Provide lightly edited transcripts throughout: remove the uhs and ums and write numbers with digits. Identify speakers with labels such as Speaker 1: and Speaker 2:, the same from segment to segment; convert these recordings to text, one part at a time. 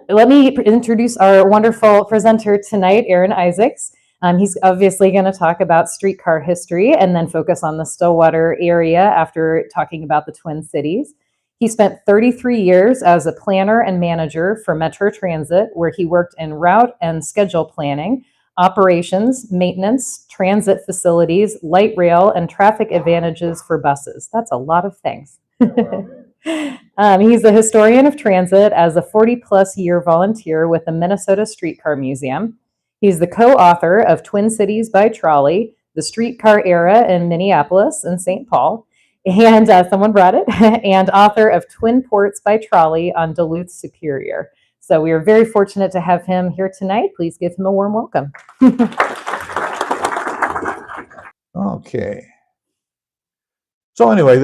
Speaker 1: let me introduce our wonderful presenter tonight, Aaron Isaacs. He's obviously going to talk about streetcar history and then focus on the Stillwater area after talking about the Twin Cities. He spent 33 years as a planner and manager for Metro Transit, where he worked in route and schedule planning, operations, maintenance, transit facilities, light rail, and traffic advantages for buses. That's a lot of things. He's a historian of transit as a 40-plus year volunteer with the Minnesota Streetcar Museum. He's the co-author of Twin Cities by Trolley, the Streetcar Era in Minneapolis and St. Paul, and someone brought it, and author of Twin Ports by Trolley on Duluth-Superior. So we are very fortunate to have him here tonight. Please give him a warm welcome.
Speaker 2: Okay. So anyway,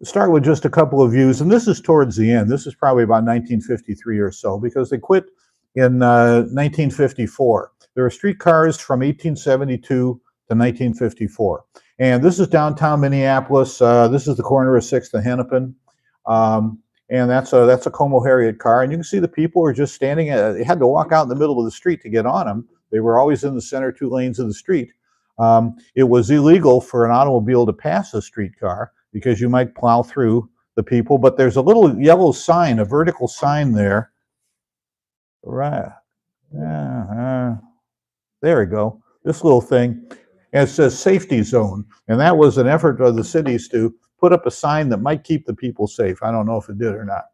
Speaker 2: start with just a couple of views, and this is towards the end. This is probably about 1953 or so, because they quit in 1954. There are streetcars from 1872 to 1954. And this is downtown Minneapolis. This is the corner of 6th and Hennepin. And that's a Como Harriet car. And you can see the people are just standing. They had to walk out in the middle of the street to get on them. They were always in the center 2 lanes of the street. It was illegal for an automobile to pass a streetcar because you might plow through the people. But there's a little yellow sign, a vertical sign there. Right. There we go. This little thing. And it says safety zone. And that was an effort of the cities to put up a sign that might keep the people safe. I don't know if it did or not.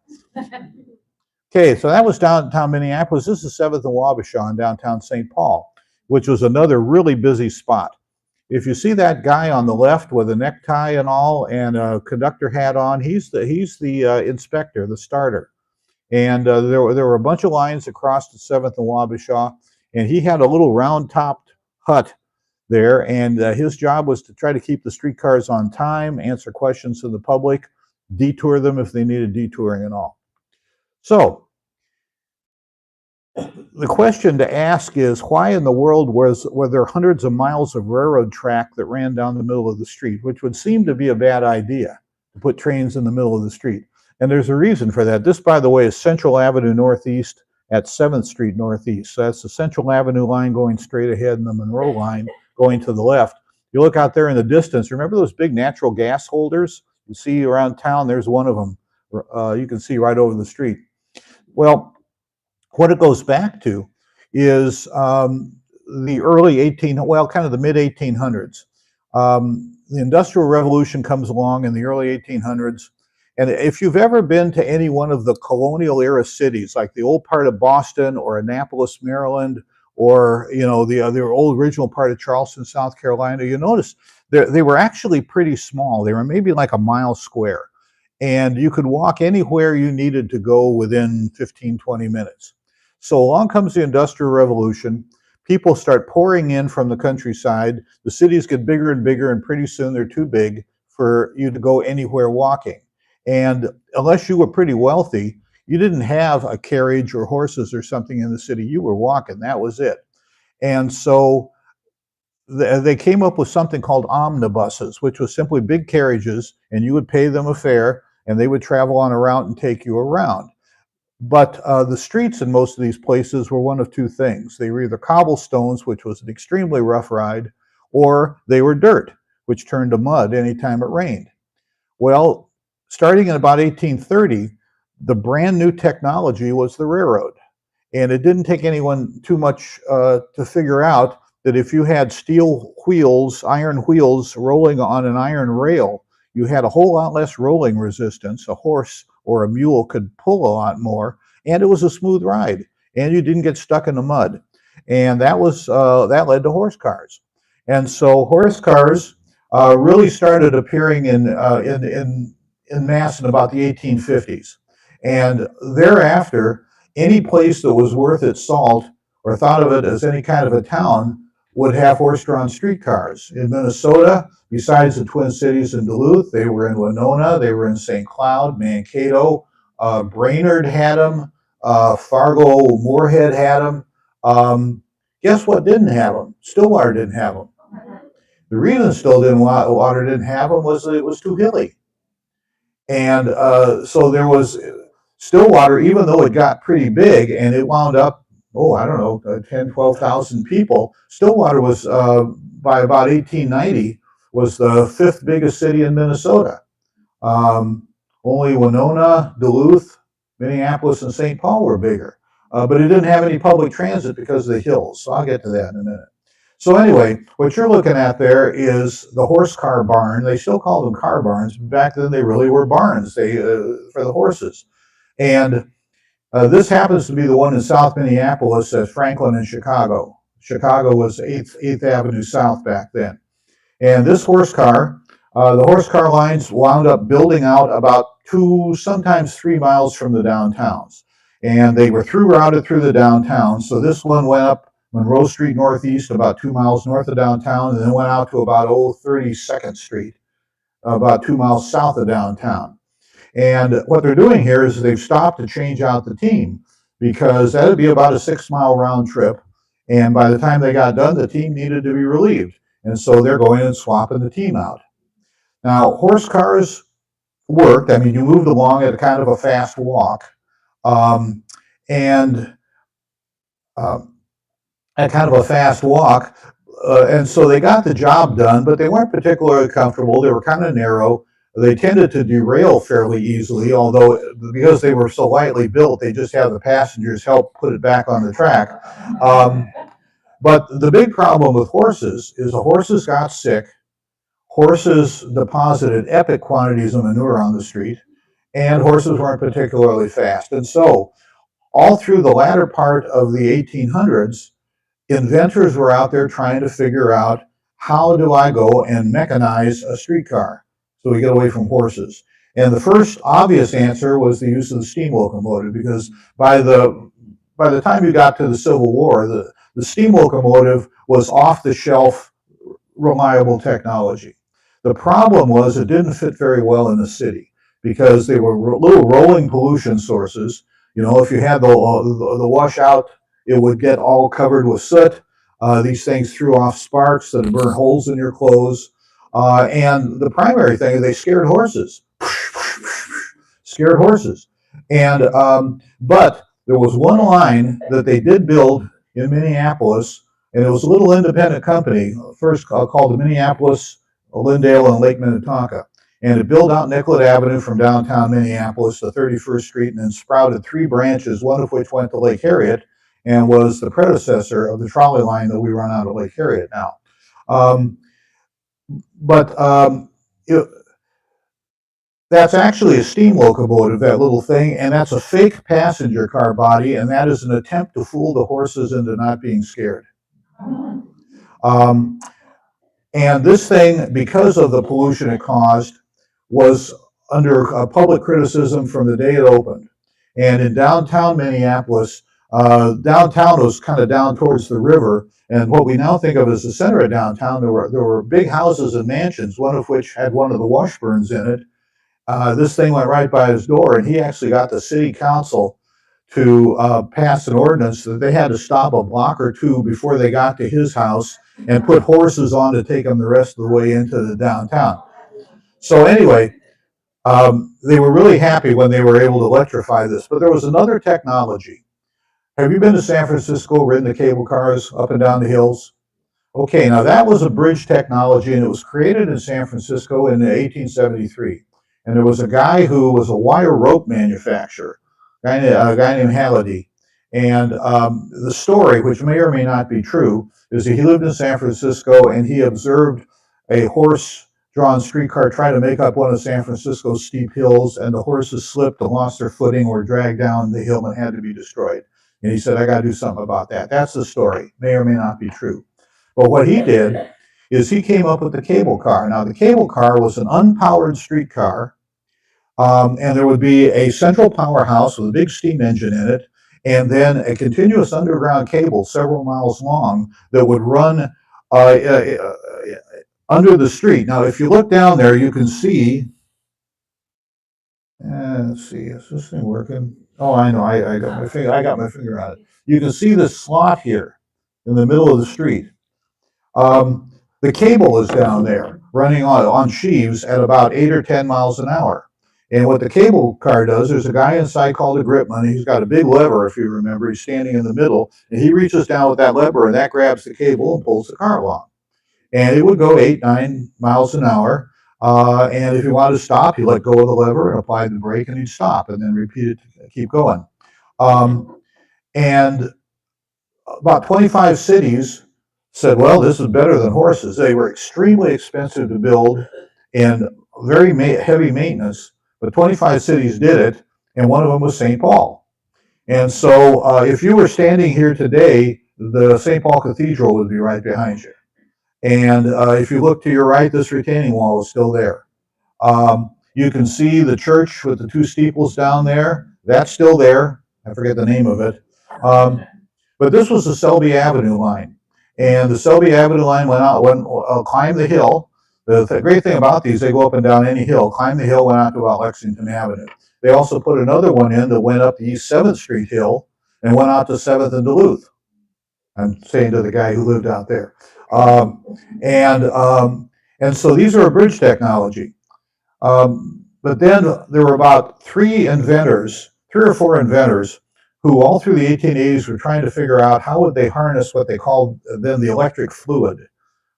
Speaker 2: Okay, so that was downtown Minneapolis. This is 7th and Wabasha in downtown St. Paul, which was another really busy spot. If you see that guy on the left with a necktie and all and a conductor hat on, he's the inspector, the starter. And there were a bunch of lines across the 7th and Wabasha, and he had a little round-topped hut there, and his job was to try to keep the streetcars on time, answer questions to the public, detour them if they needed detouring and all. So the question to ask is, why in the world were there hundreds of miles of railroad track that ran down the middle of the street, which would seem to be a bad idea, to put trains in the middle of the street? And there's a reason for that. This, by the way, is Central Avenue Northeast at 7th Street Northeast. So that's the Central Avenue line going straight ahead and the Monroe line going to the left. You look out there in the distance, remember those big natural gas holders you see around town? There's one of them. You can see right over the street. Well, what it goes back to is the early kind of the mid 1800s. The Industrial Revolution comes along in the early 1800s. And if you've ever been to any one of the colonial era cities, like the old part of Boston or Annapolis, Maryland, or the old original part of Charleston, South Carolina, you notice they were actually pretty small. They were maybe like a mile square. And you could walk anywhere you needed to go within 15, 20 minutes. So along comes the Industrial Revolution. People start pouring in from the countryside. The cities get bigger and bigger, and pretty soon they're too big for you to go anywhere walking. And unless you were pretty wealthy, you didn't have a carriage or horses or something in the city. You were walking. That was it. And so they came up with something called omnibuses, which was simply big carriages, and you would pay them a fare, and they would travel on a route and take you around. But the streets in most of these places were one of 2 things. They were either cobblestones, which was an extremely rough ride, or they were dirt, which turned to mud anytime it rained. Well, starting in about 1830, the brand new technology was the railroad. And it didn't take anyone too much to figure out that if you had steel wheels, iron wheels rolling on an iron rail, you had a whole lot less rolling resistance. A horse or a mule could pull a lot more, and it was a smooth ride, and you didn't get stuck in the mud. And that led to horse cars. And so horse cars really started appearing in mass in about the 1850s. And thereafter, any place that was worth its salt or thought of it as any kind of a town would have horse-drawn streetcars. In Minnesota, besides the Twin Cities and Duluth, they were in Winona, they were in St. Cloud, Mankato, Brainerd had them, Fargo, Moorhead had them. Guess what didn't have them? Stillwater didn't have them. The reason Stillwater didn't have them was that it was too hilly. And so Stillwater, even though it got pretty big and it wound up, oh, I don't know, 10, 12,000 people, Stillwater was, by about 1890, was the fifth biggest city in Minnesota. Only Winona, Duluth, Minneapolis, and St. Paul were bigger. But it didn't have any public transit because of the hills. So I'll get to that in a minute. So anyway, what you're looking at there is the horse car barn. They still call them car barns. Back then they really were barns for the horses. And this happens to be the one in South Minneapolis at Franklin and Chicago. Chicago was 8th Avenue South back then. And this horse car, the horse car lines wound up building out about 2, sometimes 3 miles from the downtowns. And they were routed through the downtown. So this one went up Monroe Street Northeast, about 2 miles north of downtown, and then went out to about 32nd Street, about 2 miles south of downtown. And what they're doing here is they've stopped to change out the team because that would be about a 6-mile round trip. And by the time they got done, the team needed to be relieved. And so they're going and swapping the team out. Now, horse cars worked. I mean, you moved along at a kind of a fast walk. And so they got the job done, but they weren't particularly comfortable. They were kind of narrow. They tended to derail fairly easily, although because they were so lightly built, they just have the passengers help put it back on the track. But the big problem with horses is the horses got sick. Horses deposited epic quantities of manure on the street, and horses weren't particularly fast. And so all through the latter part of the 1800s, inventors were out there trying to figure out, how do I go and mechanize a streetcar so we get away from horses? And the first obvious answer was the use of the steam locomotive, because by the time you got to the Civil War, the steam locomotive was off-the-shelf, reliable technology. The problem was it didn't fit very well in the city because they were little rolling pollution sources. You know, if you had the washout, it would get all covered with soot. These things threw off sparks that burn holes in your clothes. And the primary thing is they scared horses. Scared horses. And but there was one line that they did build in Minneapolis, and it was a little independent company, first called the Minneapolis, Lindale, and Lake Minnetonka. And it built out Nicollet Avenue from downtown Minneapolis to 31st Street, and then sprouted 3 branches, one of which went to Lake Harriet and was the predecessor of the trolley line that we run out of Lake Harriet now. That's actually a steam locomotive, that little thing, and that's a fake passenger car body, and that is an attempt to fool the horses into not being scared. And this thing, because of the pollution it caused, was under public criticism from the day it opened. And in downtown Minneapolis, downtown was kind of down towards the river, and what we now think of as the center of downtown, there were big houses and mansions, one of which had one of the Washburns in it. This thing went right by his door, and he actually got the city council to pass an ordinance that they had to stop a block or two before they got to his house and put horses on to take them the rest of the way into the downtown. So anyway, they were really happy when they were able to electrify this. But there was another technology. Have you been to San Francisco, ridden the cable cars up and down the hills? Okay, now that was a bridge technology, and it was created in San Francisco in 1873. And there was a guy who was a wire rope manufacturer, a guy named Halliday. And the story, which may or may not be true, is that he lived in San Francisco and he observed a horse-drawn streetcar try to make up one of San Francisco's steep hills, and the horses slipped and lost their footing, were dragged down the hill and had to be destroyed. And he said, I got to do something about that. That's the story. May or may not be true. But what he did is he came up with the cable car. Now, the cable car was an unpowered streetcar, and there would be a central powerhouse with a big steam engine in it, and then a continuous underground cable several miles long that would run under the street. Now, if you look down there, you can see, let's see, is this thing working? Oh, I know, I got my finger on it. You can see this slot here in the middle of the street. The cable is down there running on sheaves at about 8 or 10 miles an hour. And what the cable car does, there's a guy inside called a gripman. He's got a big lever, if you remember. He's standing in the middle, and he reaches down with that lever, and that grabs the cable and pulls the car along. And it would go 8-9 miles an hour. And if you wanted to stop, you let go of the lever and apply the brake, and you'd stop, and then repeat it to keep going. And about 25 cities said, well, this is better than horses. They were extremely expensive to build and very heavy maintenance, but 25 cities did it, and one of them was St. Paul. And so if you were standing here today, the St. Paul Cathedral would be right behind you. And if you look to your right, this retaining wall is still there. You can see the church with the two steeples down there. That's still there. I forget the name of it. But this was the Selby Avenue line. And the Selby Avenue line climbed the hill. The great thing about these, they go up and down any hill. Climbed the hill, went out to about Lexington Avenue. They also put another one in that went up the East 7th Street Hill and went out to 7th and Duluth. I'm saying to the guy who lived out there. And so these are a bridge technology. But then there were about three or four inventors, who all through the 1880s were trying to figure out how would they harness what they called then the electric fluid.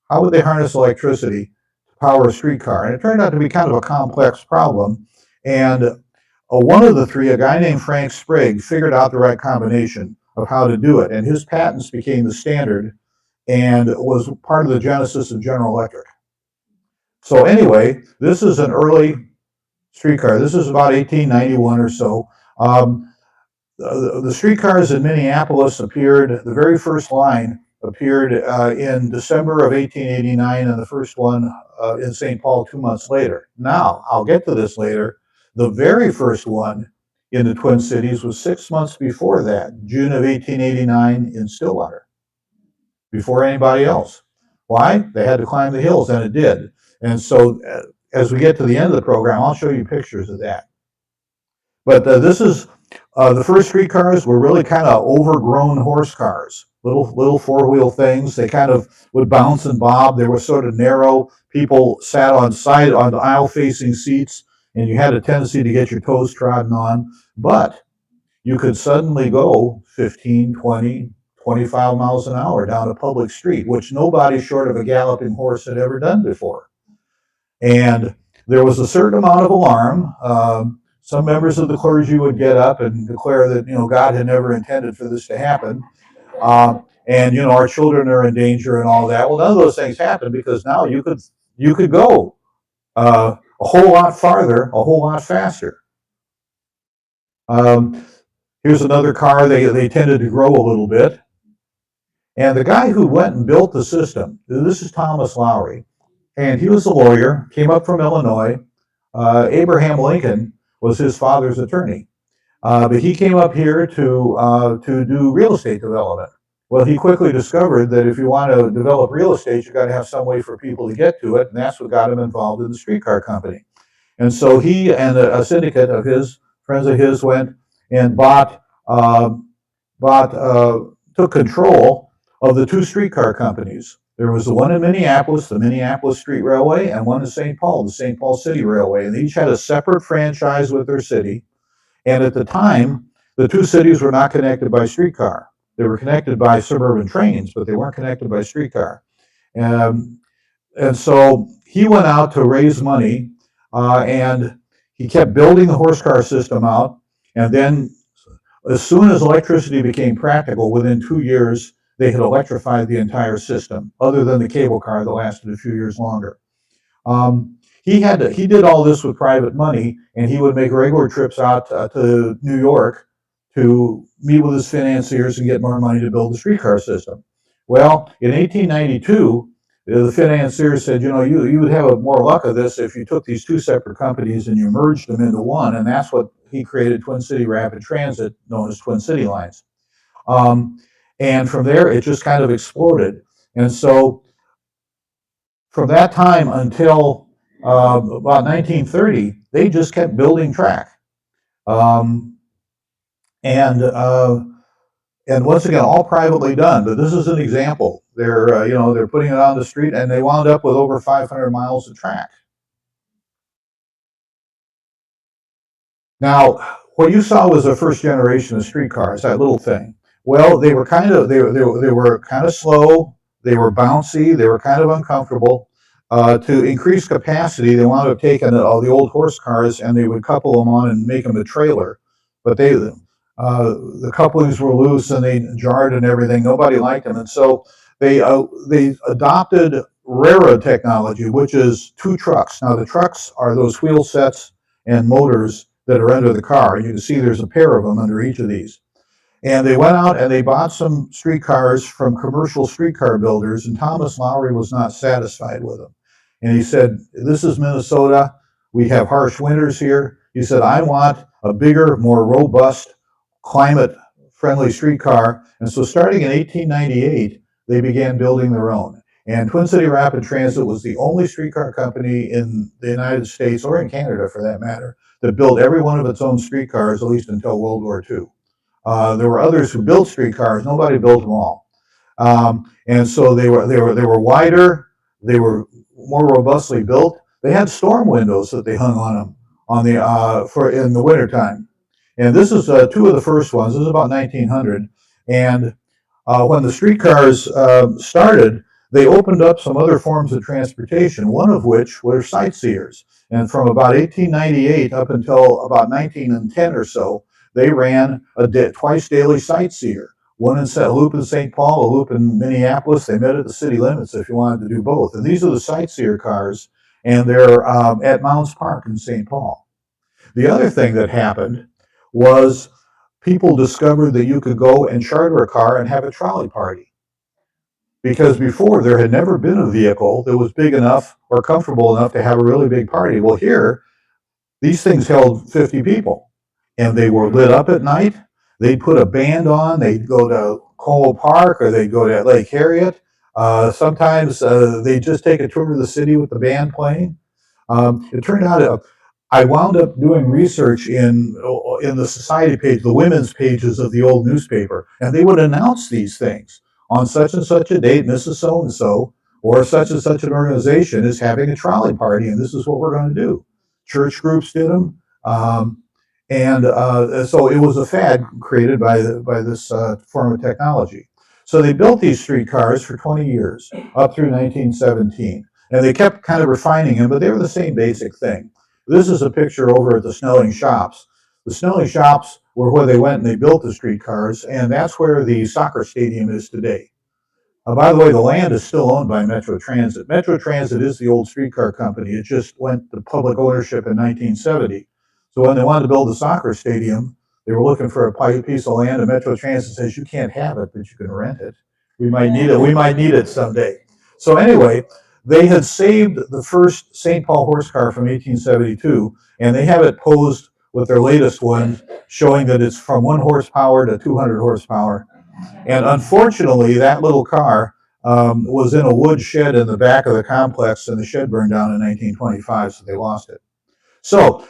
Speaker 2: How would they harness electricity to power a streetcar? And it turned out to be kind of a complex problem. And one of the three, a guy named Frank Sprague, figured out the right combination of how to do it. And his patents became the standard and was part of the genesis of General Electric. So anyway, this is an early streetcar. This is about 1891 or so. The streetcars in Minneapolis appeared, the very first line appeared in December of 1889, and the first one in St. Paul 2 months later. Now, I'll get to this later. The very first one in the Twin Cities was 6 months before that, June of 1889 in Stillwater, before anybody else. Why? They had to climb the hills, and it did. And so as we get to the end of the program, I'll show you pictures of that. But this is the first streetcars were really kind of overgrown horse cars, little four-wheel things. They kind of would bounce and bob. They were sort of narrow. People sat on the aisle-facing seats, and you had a tendency to get your toes trodden on. But you could suddenly go 15, 20, 25 miles an hour down a public street, which nobody short of a galloping horse had ever done before. And there was a certain amount of alarm. Some members of the clergy would get up and declare that, God had never intended for this to happen. And, our children are in danger and all that. Well, none of those things happened, because now you could go a whole lot farther, a whole lot faster. Here's another car. They tended to grow a little bit. And the guy who went and built the system, this is Thomas Lowry. And he was a lawyer, came up from Illinois. Abraham Lincoln was his father's attorney. But he came up here to do real estate development. Well, he quickly discovered that if you want to develop real estate, you got to have some way for people to get to it, and that's what got him involved in the streetcar company. And so he and a syndicate of his friends of his went and took control of the two streetcar companies. There was the one in Minneapolis, the Minneapolis Street Railway, and one in St. Paul, the St. Paul City Railway. And they each had a separate franchise with their city. And at the time, the two cities were not connected by streetcar. They were connected by suburban trains, but they weren't connected by streetcar. And so he went out to raise money, and he kept building the horse car system out. And then as soon as electricity became practical, within 2 years, they had electrified the entire system, other than the cable car that lasted a few years longer. He did all this with private money, and he would make regular trips out to New York to meet with his financiers and get more money to build the streetcar system. Well, in 1892, the financiers said, you would have more luck of this if you took these two separate companies and you merged them into one, and that's what he created Twin City Rapid Transit, known as Twin City Lines. And from there, it just kind of exploded. And so from that time until about 1930, they just kept building track. And once again, all privately done. But this is an example. They're putting it on the street, and they wound up with over 500 miles of track. Now, what you saw was the first generation of streetcars, that little thing. Well, they were they were kind of slow, they were bouncy, they were kind of uncomfortable. To increase capacity, they wound up taking all the old horse cars and they would couple them on and make them a trailer. But the couplings were loose and they jarred and everything. Nobody liked them, and so they adopted railroad technology, which is two trucks. Now the trucks are those wheel sets and motors that are under the car. You can see there's a pair of them under each of these. And they went out and they bought some streetcars from commercial streetcar builders, and Thomas Lowry was not satisfied with them. And he said, "This is Minnesota. We have harsh winters here." He said, "I want a bigger, more robust, climate-friendly streetcar." And so starting in 1898, they began building their own. And Twin City Rapid Transit was the only streetcar company in the United States, or in Canada for that matter, that built every one of its own streetcars, at least until World War II. There were others who built streetcars. Nobody built them all, and so they were wider. They were more robustly built. They had storm windows that they hung on them for in the wintertime. And this is two of the first ones. This is about 1900. And when the streetcars started, they opened up some other forms of transportation, one of which were sightseers. And from about 1898 up until about 1910 or so, they ran a twice daily sightseer, one in a loop in St. Paul, a loop in Minneapolis. They met at the city limits if you wanted to do both. And these are the sightseer cars, and they're at Mounds Park in St. Paul. The other thing that happened was people discovered that you could go and charter a car and have a trolley party. Because before, there had never been a vehicle that was big enough or comfortable enough to have a really big party. Well, here, these things held 50 people, and they were lit up at night. They'd put a band on. They'd go to Cole Park or they'd go to Lake Harriet. Sometimes they'd just take a tour of the city with the band playing. It turned out I wound up doing research in the society page, the women's pages of the old newspaper, and they would announce these things. On such and such a date, Mrs. So-and-so, or such and such an organization is having a trolley party, and this is what we're going to do. Church groups did them. And so it was a fad created by this form of technology. So they built these streetcars for 20 years, up through 1917. And they kept kind of refining them, but they were the same basic thing. This is a picture over at the Snelling shops. The Snelling shops were where they went and they built the streetcars, and that's where the soccer stadium is today. By the way, the land is still owned by Metro Transit. Metro Transit is the old streetcar company. It just went to public ownership in 1970. So when they wanted to build the soccer stadium, they were looking for a piece of land, and Metro Transit says, "You can't have it, but you can rent it. We might need it. We might need it someday." So anyway, they had saved the first St. Paul horse car from 1872, and they have it posed with their latest one, showing that it's from 1 horsepower to 200 horsepower. And unfortunately, that little car was in a wood shed in the back of the complex, and the shed burned down in 1925, so they lost it. So,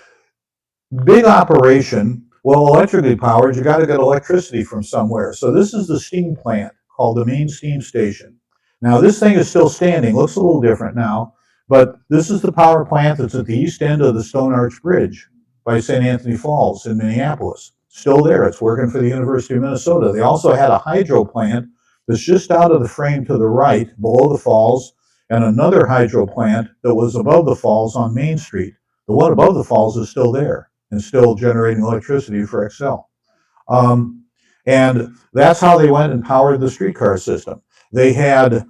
Speaker 2: big operation. Well, electrically powered, you got to get electricity from somewhere. So this is the steam plant called the Main Steam Station. Now this thing is still standing, looks a little different now, but this is the power plant that's at the east end of the Stone Arch Bridge by St. Anthony Falls in Minneapolis. Still there, it's working for the University of Minnesota. They also had a hydro plant that's just out of the frame to the right, below the falls, and another hydro plant that was above the falls on Main Street. The one above the falls is still there and still generating electricity for Xcel. And that's how they went and powered the streetcar system. They had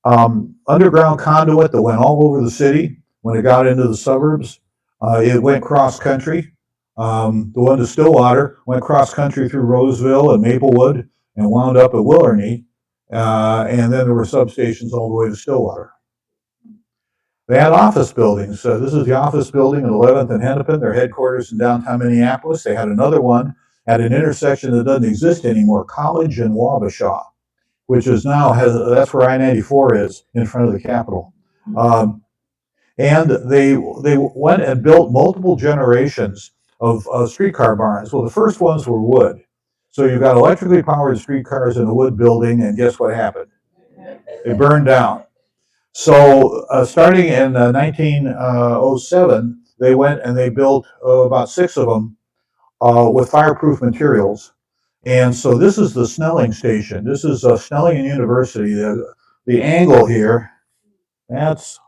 Speaker 2: underground conduit that went all over the city. When it got into the suburbs, it went cross country. The one to Stillwater went cross country through Roseville and Maplewood and wound up at Willerny. And then there were substations all the way to Stillwater. They had office buildings. This is the office building at 11th and Hennepin, their headquarters in downtown Minneapolis. They had another one at an intersection that doesn't exist anymore, College and Wabasha, which is now, that's where I-94 is, in front of the Capitol. And they went and built multiple generations of streetcar barns. Well, the first ones were wood. So you got electrically powered streetcars in a wood building, and guess what happened? They burned down. So starting in 1907, they went and they built about 6 of them with fireproof materials. And so this is the Snelling station. This is Snelling University. The angle here, that's,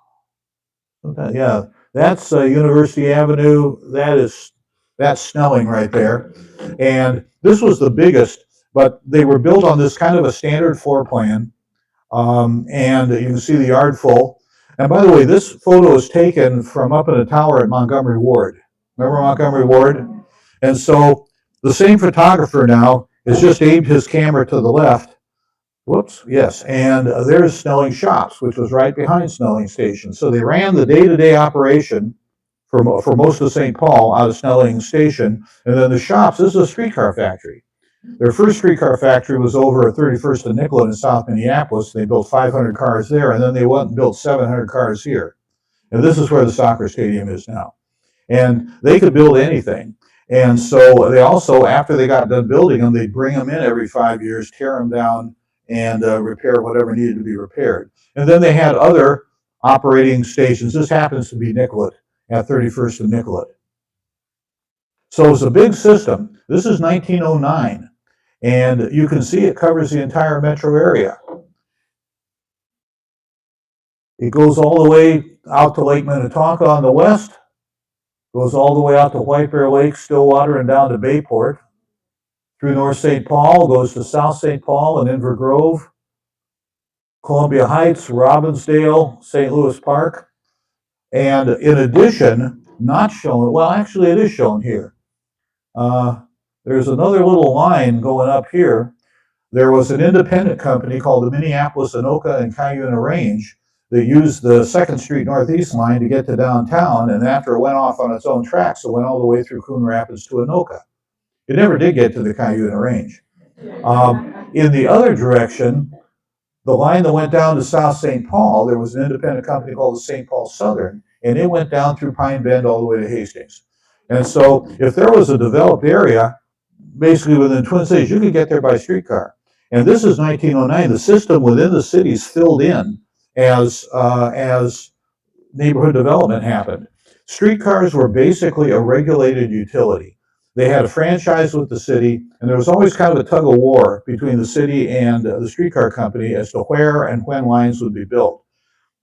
Speaker 2: yeah, that's University Avenue. That's Snelling right there. And this was the biggest, but they were built on this kind of a standard floor plan. And you can see the yard full. And by the way, this photo is taken from up in a tower at Montgomery Ward. Remember Montgomery Ward? And so the same photographer now has just aimed his camera to the left. Whoops, yes. And there's Snelling Shops, which was right behind Snelling Station. So they ran the day-to-day operation for most of St. Paul out of Snelling Station. And then the shops, this is a streetcar factory. Their first streetcar factory was over at 31st and Nicollet in South Minneapolis. They built 500 cars there, and then they went and built 700 cars here. And this is where the soccer stadium is now. And they could build anything. And so they also, after they got done building them, they'd bring them in every 5 years, tear them down, and repair whatever needed to be repaired. And then they had other operating stations. This happens to be Nicollet at 31st and Nicollet. So it was a big system. This is 1909, and you can see it covers the entire metro area. It goes all the way out to Lake Minnetonka on the west, goes all the way out to White Bear Lake, Stillwater, and down to Bayport. Through North St. Paul, goes to South St. Paul and Inver Grove, Columbia Heights, Robbinsdale, St. Louis Park. And in addition, not shown, well, actually it is shown here. There's another little line going up here. There was an independent company called the Minneapolis and Cayuna Range that used the 2nd Street Northeast line to get to downtown, and after it went off on its own tracks, it went all the way through Coon Rapids to Anoka. It never did get to the Cayuna Range. In the other direction, the line that went down to South St. Paul, there was an independent company called the St. Paul Southern, and it went down through Pine Bend all the way to Hastings. And so if there was a developed area, basically within Twin Cities, you could get there by streetcar. And this is 1909. The system within the cities filled in as neighborhood development happened. Streetcars were basically a regulated utility. They had a franchise with the city, and there was always kind of a tug of war between the city and the streetcar company as to where and when lines would be built.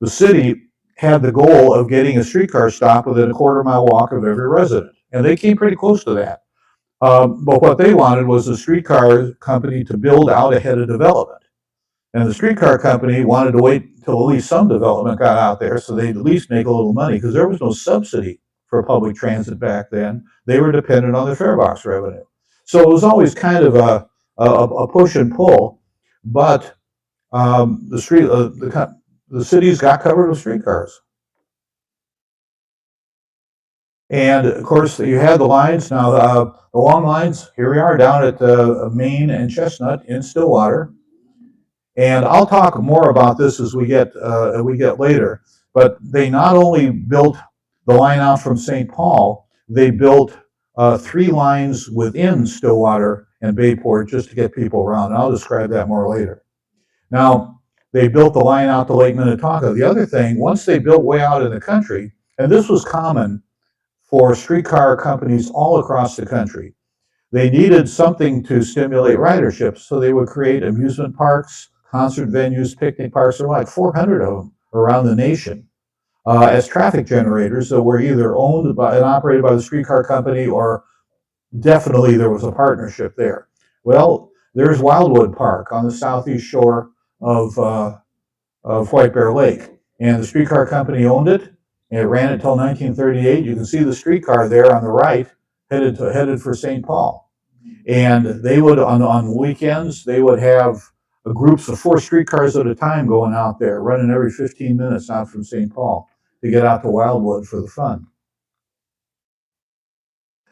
Speaker 2: The city had the goal of getting a streetcar stop within a quarter-mile walk of every resident, and they came pretty close to that. But what they wanted was the streetcar company to build out ahead of development. And the streetcar company wanted to wait until at least some development got out there so they'd at least make a little money, because there was no subsidy for public transit back then. They were dependent on the fare box revenue. So it was always kind of a push and pull, but the cities got covered with streetcars. And of course, you had the lines. Now, the long lines, here we are down at Main and Chestnut in Stillwater. And I'll talk more about this as we get later. But they not only built the line out from St. Paul, they built 3 lines within Stillwater and Bayport just to get people around. And I'll describe that more later. Now, they built the line out to Lake Minnetonka. The other thing, once they built way out in the country, and this was common for streetcar companies all across the country, they needed something to stimulate ridership, so they would create amusement parks, concert venues, picnic parks. There were like 400 of them around the nation as traffic generators that were either owned by and operated by the streetcar company, or definitely there was a partnership there. Well, there's Wildwood Park on the southeast shore of White Bear Lake, and the streetcar company owned it, and it ran until 1938. You can see the streetcar there on the right, headed for St. Paul. And they would, on weekends, they would have groups of 4 streetcars at a time going out there, running every 15 minutes out from St. Paul to get out to Wildwood for the fun.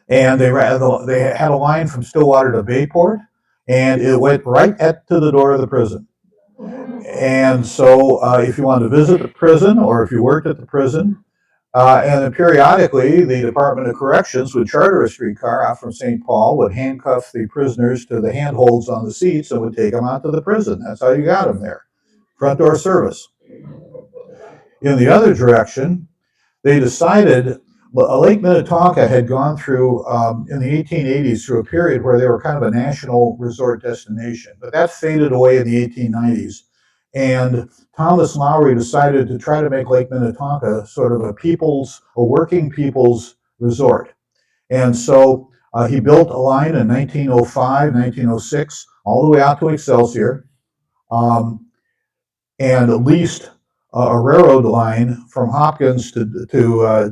Speaker 2: And they had a line from Stillwater to Bayport, and it went right to the door of the prison. And so if you wanted to visit the prison, or if you worked at the prison, and then periodically the Department of Corrections would charter a streetcar out from St. Paul, would handcuff the prisoners to the handholds on the seats, and would take them out to the prison. That's how you got them there. Front door service. In the other direction, they decided Lake Minnetonka had gone through, in the 1880s, through a period where they were kind of a national resort destination, but that faded away in the 1890s. And Thomas Lowry decided to try to make Lake Minnetonka sort of a working people's resort. And so he built a line in 1905, 1906, all the way out to Excelsior, and leased a railroad line from Hopkins to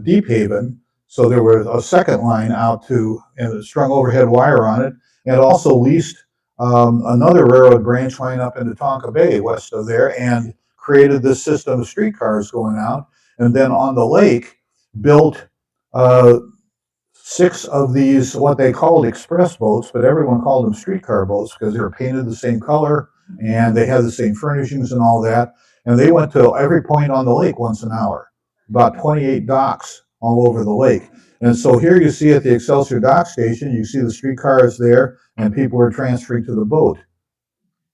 Speaker 2: Deep Haven. So there was a second line out to, and strung overhead wire on it, and also leased another railroad branch line up into Tonka Bay west of there, and created this system of streetcars going out. And then on the lake, built 6 of these, what they called express boats, but everyone called them streetcar boats because they were painted the same color and they had the same furnishings and all that. And they went to every point on the lake once an hour, about 28 docks all over the lake. And so here you see at the Excelsior Dock Station, you see the streetcars there, and people are transferring to the boat.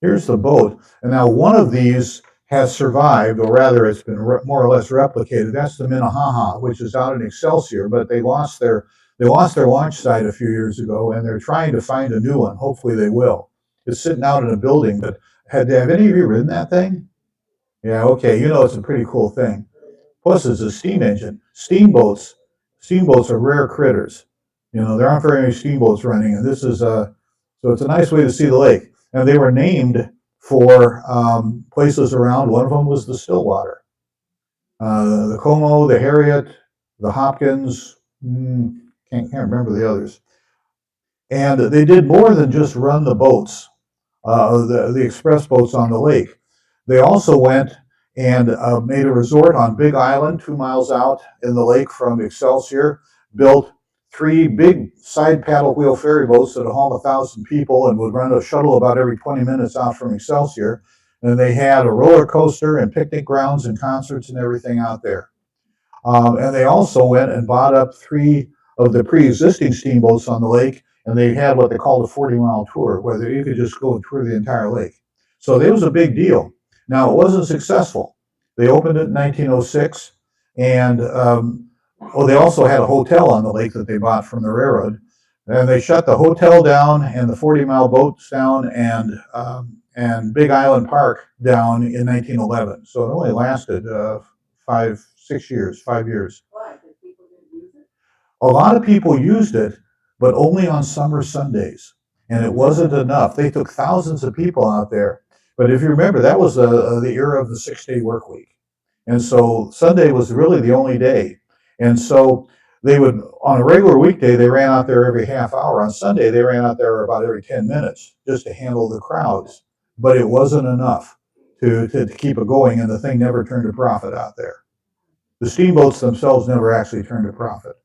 Speaker 2: Here's the boat. And now one of these has survived, or rather it's been more or less replicated. That's the Minnehaha, which is out in Excelsior, but they lost their launch site a few years ago, and they're trying to find a new one. Hopefully they will. It's sitting out in a building, but have any of you ridden that thing? Yeah, okay, you know it's a pretty cool thing. Plus it's a steam engine. Steamboats are rare critters. You know, there aren't very many steamboats running, and this is so it's a nice way to see the lake. And they were named for places around. One of them was the Stillwater. The Como, the Harriet, the Hopkins, can't remember the others. And they did more than just run the boats, the express boats on the lake. They also went and made a resort on Big Island, 2 miles out in the lake from Excelsior, built 3 big side paddle wheel ferry boats that would haul 1,000 people and would run a shuttle about every 20 minutes out from Excelsior. And they had a roller coaster and picnic grounds and concerts and everything out there. And they also went and bought up 3 of the pre-existing steamboats on the lake, and they had what they called a 40-mile tour, where you could just go and tour the entire lake. So it was a big deal. Now, it wasn't successful. They opened it in 1906, and they also had a hotel on the lake that they bought from the railroad. And they shut the hotel down and the 40-mile boats down and Big Island Park down in 1911. So it only lasted 5 years.
Speaker 3: Why? Because people didn't use it?
Speaker 2: A lot of people used it, but only on summer Sundays. And it wasn't enough. They took thousands of people out there. But if you remember, that was the era of the 6-day work week. And so Sunday was really the only day. And so they would, on a regular weekday, they ran out there every half hour. On Sunday, they ran out there about every 10 minutes just to handle the crowds. But it wasn't enough to keep it going, and the thing never turned a profit out there. The steamboats themselves never actually turned a profit.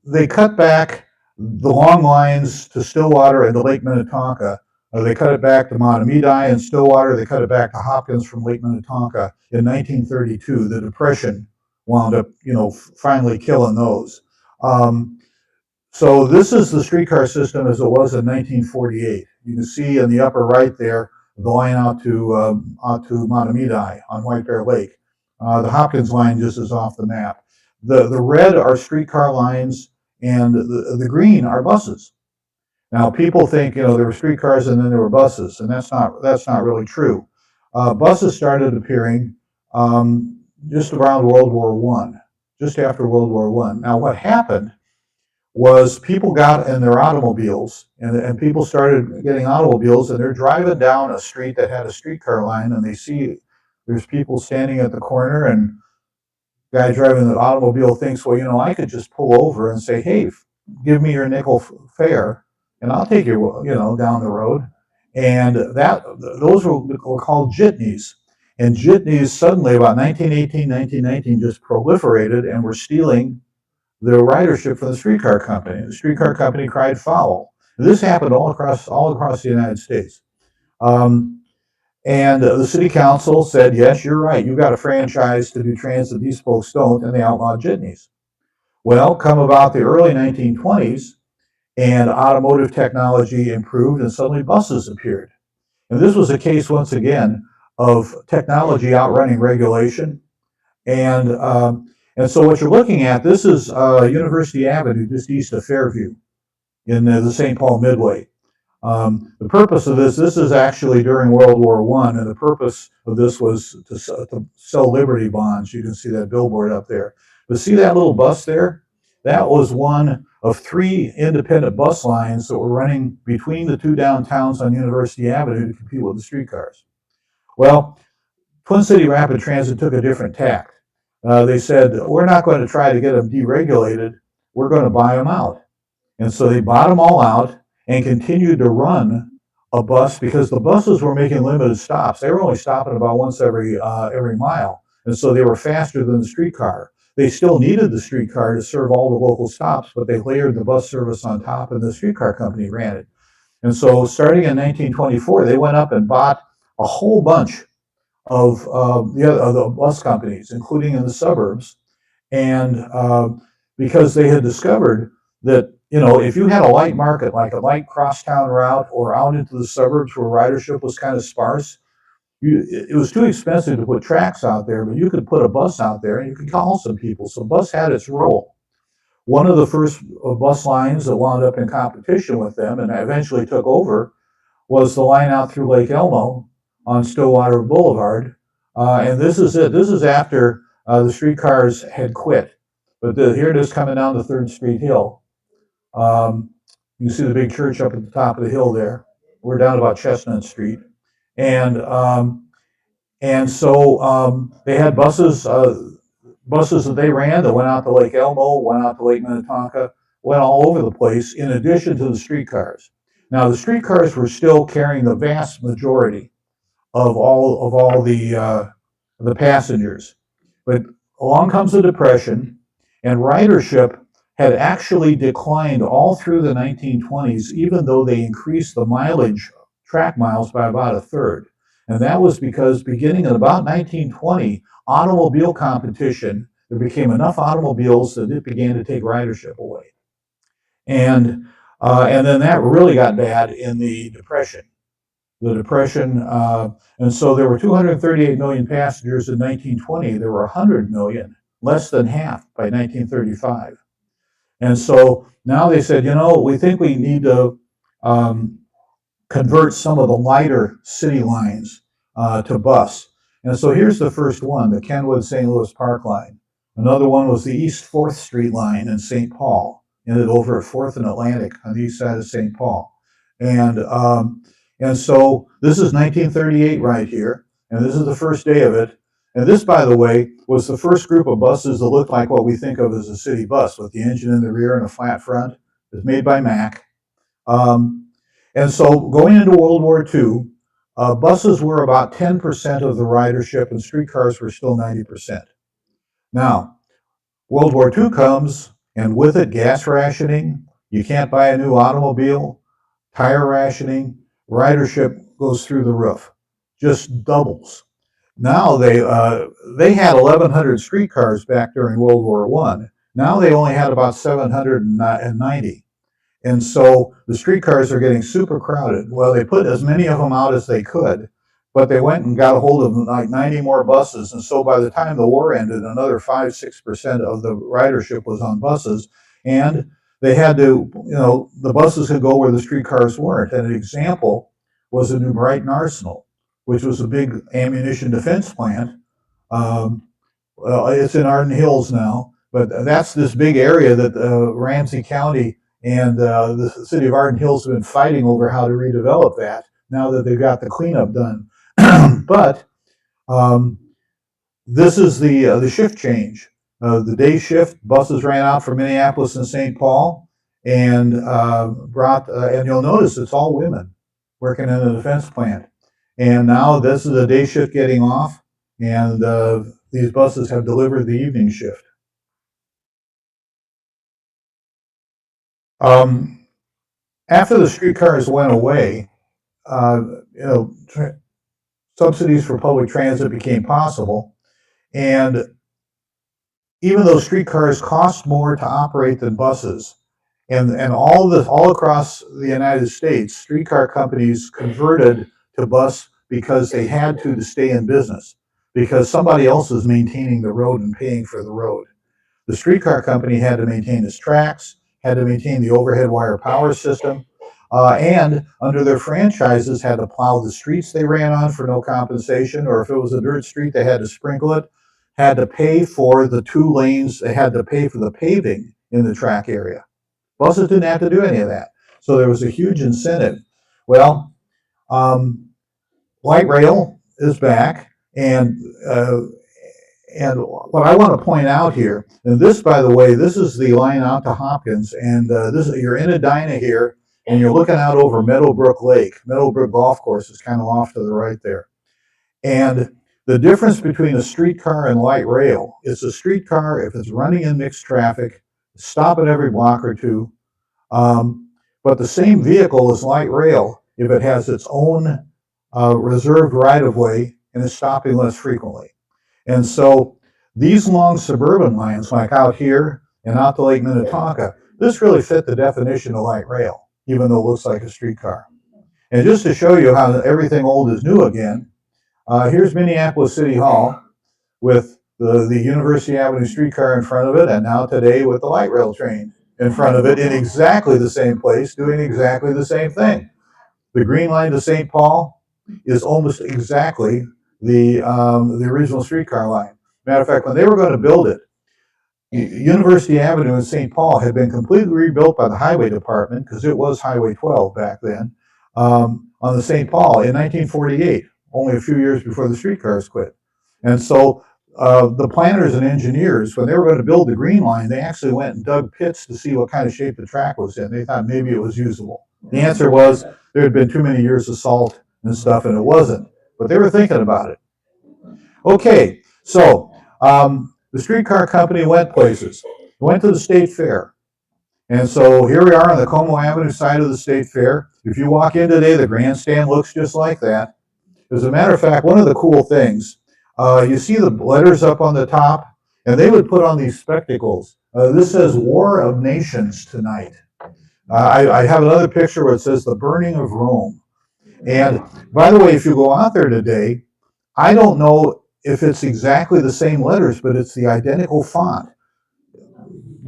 Speaker 2: They cut back the long lines to Stillwater and to Lake Minnetonka. They cut it back to Mahtomedi and Stillwater. They cut it back to Hopkins from Lake Minnetonka in 1932. The Depression wound up, finally killing those. So this is the streetcar system as it was in 1948. You can see in the upper right there the line out to Mahtomedi on White Bear Lake. The Hopkins line just is off the map. The red are streetcar lines, and the green are buses. Now people think there were streetcars and then there were buses, and that's not really true. Buses started appearing just around World War I, just after World War I. Now what happened was people got in their automobiles, and people started getting automobiles, and they're driving down a street that had a streetcar line, and they see there's people standing at the corner, and the guy driving the automobile thinks, well, I could just pull over and say, hey, give me your nickel fare, and I'll take you, down the road. And those were called jitneys. And jitneys suddenly, about 1918, 1919, just proliferated and were stealing the ridership from the streetcar company. The streetcar company cried foul. This happened all across the United States. And the city council said, yes, you're right. You've got a franchise to do transit. These folks don't, and they outlawed jitneys. Well, come about the early 1920s, and automotive technology improved, and suddenly buses appeared. And this was a case, once again, of technology outrunning regulation. And so what you're looking at, this is University Avenue, just east of Fairview in the St. Paul Midway. The purpose of this is actually during World War I, and the purpose of this was to sell Liberty bonds. You can see that billboard up there. But see that little bus there? That was one of 3 independent bus lines that were running between the 2 downtowns on University Avenue to compete with the streetcars. Well, Twin City Rapid Transit took a different tack. They said, we're not going to try to get them deregulated, we're going to buy them out. And so they bought them all out and continued to run a bus because the buses were making limited stops. They were only stopping about once every mile. And so they were faster than the streetcar. They still needed the streetcar to serve all the local stops, but they layered the bus service on top and the streetcar company ran it. And so starting in 1924, they went up and bought a whole bunch of the bus companies, including in the suburbs. And because they had discovered that, you know, if you had a light market, like a light crosstown route or out into the suburbs where ridership was kind of sparse, it was too expensive to put tracks out there, but you could put a bus out there and you could call some people. So bus had its role. One of the first bus lines that wound up in competition with them and eventually took over was the line out through Lake Elmo on Stillwater Boulevard. And this is it. This is after the streetcars had quit. But here it is coming down the 3rd Street Hill. You can see the big church up at the top of the hill there. We're down about Chestnut Street. And so they had buses that they ran that went out to Lake Elmo, went out to Lake Minnetonka, went all over the place in addition to the streetcars. Now the streetcars were still carrying the vast majority of all the passengers. But along comes the Depression, and ridership had actually declined all through the 1920s, even though they increased the mileage, track miles, by about 1/3. And that was because beginning in about 1920, automobile competition, there became enough automobiles that it began to take ridership away. And then that really got bad in the Depression. And so there were 238 million passengers in 1920. There were 100 million, less than half by 1935. And so now they said, you know, we think we need to convert some of the lighter city lines to bus. And so here's the first one, the Kenwood-St. Louis Park line. Another one was the East 4th Street line in St. Paul, ended over at 4th and Atlantic on the east side of St. Paul. And so this is 1938 right here, and this is the first day of it. And this, by the way, was the first group of buses that looked like what we think of as a city bus, with the engine in the rear and a flat front. It was made by Mack. And so going into World War II, buses were about 10% of the ridership, and streetcars were still 90%. Now, World War II comes, and with it, gas rationing. You can't buy a new automobile, tire rationing. Ridership goes through the roof, just doubles. Now they had 1,100 streetcars back during World War I. Now they only had about 790. And so the streetcars are getting super crowded. Well, they put as many of them out as they could, but they went and got a hold of like 90 more buses. And so by the time the war ended, another 5-6% of the ridership was on buses. And they had to, you know, the buses could go where the streetcars weren't. And an example was the New Brighton Arsenal, which was a big ammunition defense plant. It's in Arden Hills now, but that's this big area that Ramsey County and the city of Arden Hills have been fighting over how to redevelop that now that they've got the cleanup done. But this is the shift change. The day shift buses ran out from Minneapolis and St. Paul and and you'll notice it's all women working in the defense plant. And now this is the day shift getting off, and these buses have delivered the evening shift. After the streetcars went away, subsidies for public transit became possible, and even though streetcars cost more to operate than buses, and all across the United States, streetcar companies converted to bus because they had to stay in business, because somebody else was maintaining the road and paying for the road. The streetcar company had to maintain its tracks, had to maintain the overhead wire power system, and under their franchises had to plow the streets they ran on for no compensation, or if it was a dirt street, they had to sprinkle it, had to pay for the 2 lanes, they had to pay for the paving in the track area. Buses didn't have to do any of that. So there was a huge incentive. Well, light rail is back, and what I want to point out here, and this, by the way, this is the line out to Hopkins, and you're in Edina here, and you're looking out over Meadowbrook Lake. Meadowbrook Golf Course is kind of off to the right there. And the difference between a streetcar and light rail is a streetcar, if it's running in mixed traffic, stop at every block or two. But the same vehicle is light rail if it has its own reserved right-of-way and is stopping less frequently. And so these long suburban lines, like out here and out to Lake Minnetonka, this really fit the definition of light rail, even though it looks like a streetcar. And just to show you how everything old is new again, here's Minneapolis City Hall with the University Avenue streetcar in front of it, and now today with the light rail train in front of it in exactly the same place, doing exactly the same thing. The Green Line to St. Paul is almost exactly the original streetcar line. Matter of fact, when they were going to build it, University Avenue in St. Paul had been completely rebuilt by the Highway Department, because it was Highway 12 back then, on the St. Paul in 1948, only a few years before the streetcars quit. And so the planners and engineers, when they were going to build the Green Line, they actually went and dug pits to see what kind of shape the track was in. They thought maybe it was usable. The answer was there had been too many years of salt and stuff, and it wasn't. But they were thinking about it. Okay, so the streetcar company went places. Went to the State Fair. And so here we are on the Como Avenue side of the State Fair. If you walk in today, the grandstand looks just like that. As a matter of fact, one of the cool things, you see the letters up on the top, and they would put on these spectacles. This says War of Nations tonight. I have another picture where it says the burning of Rome. And by the way, if you go out there today, I don't know if it's exactly the same letters, but it's the identical font.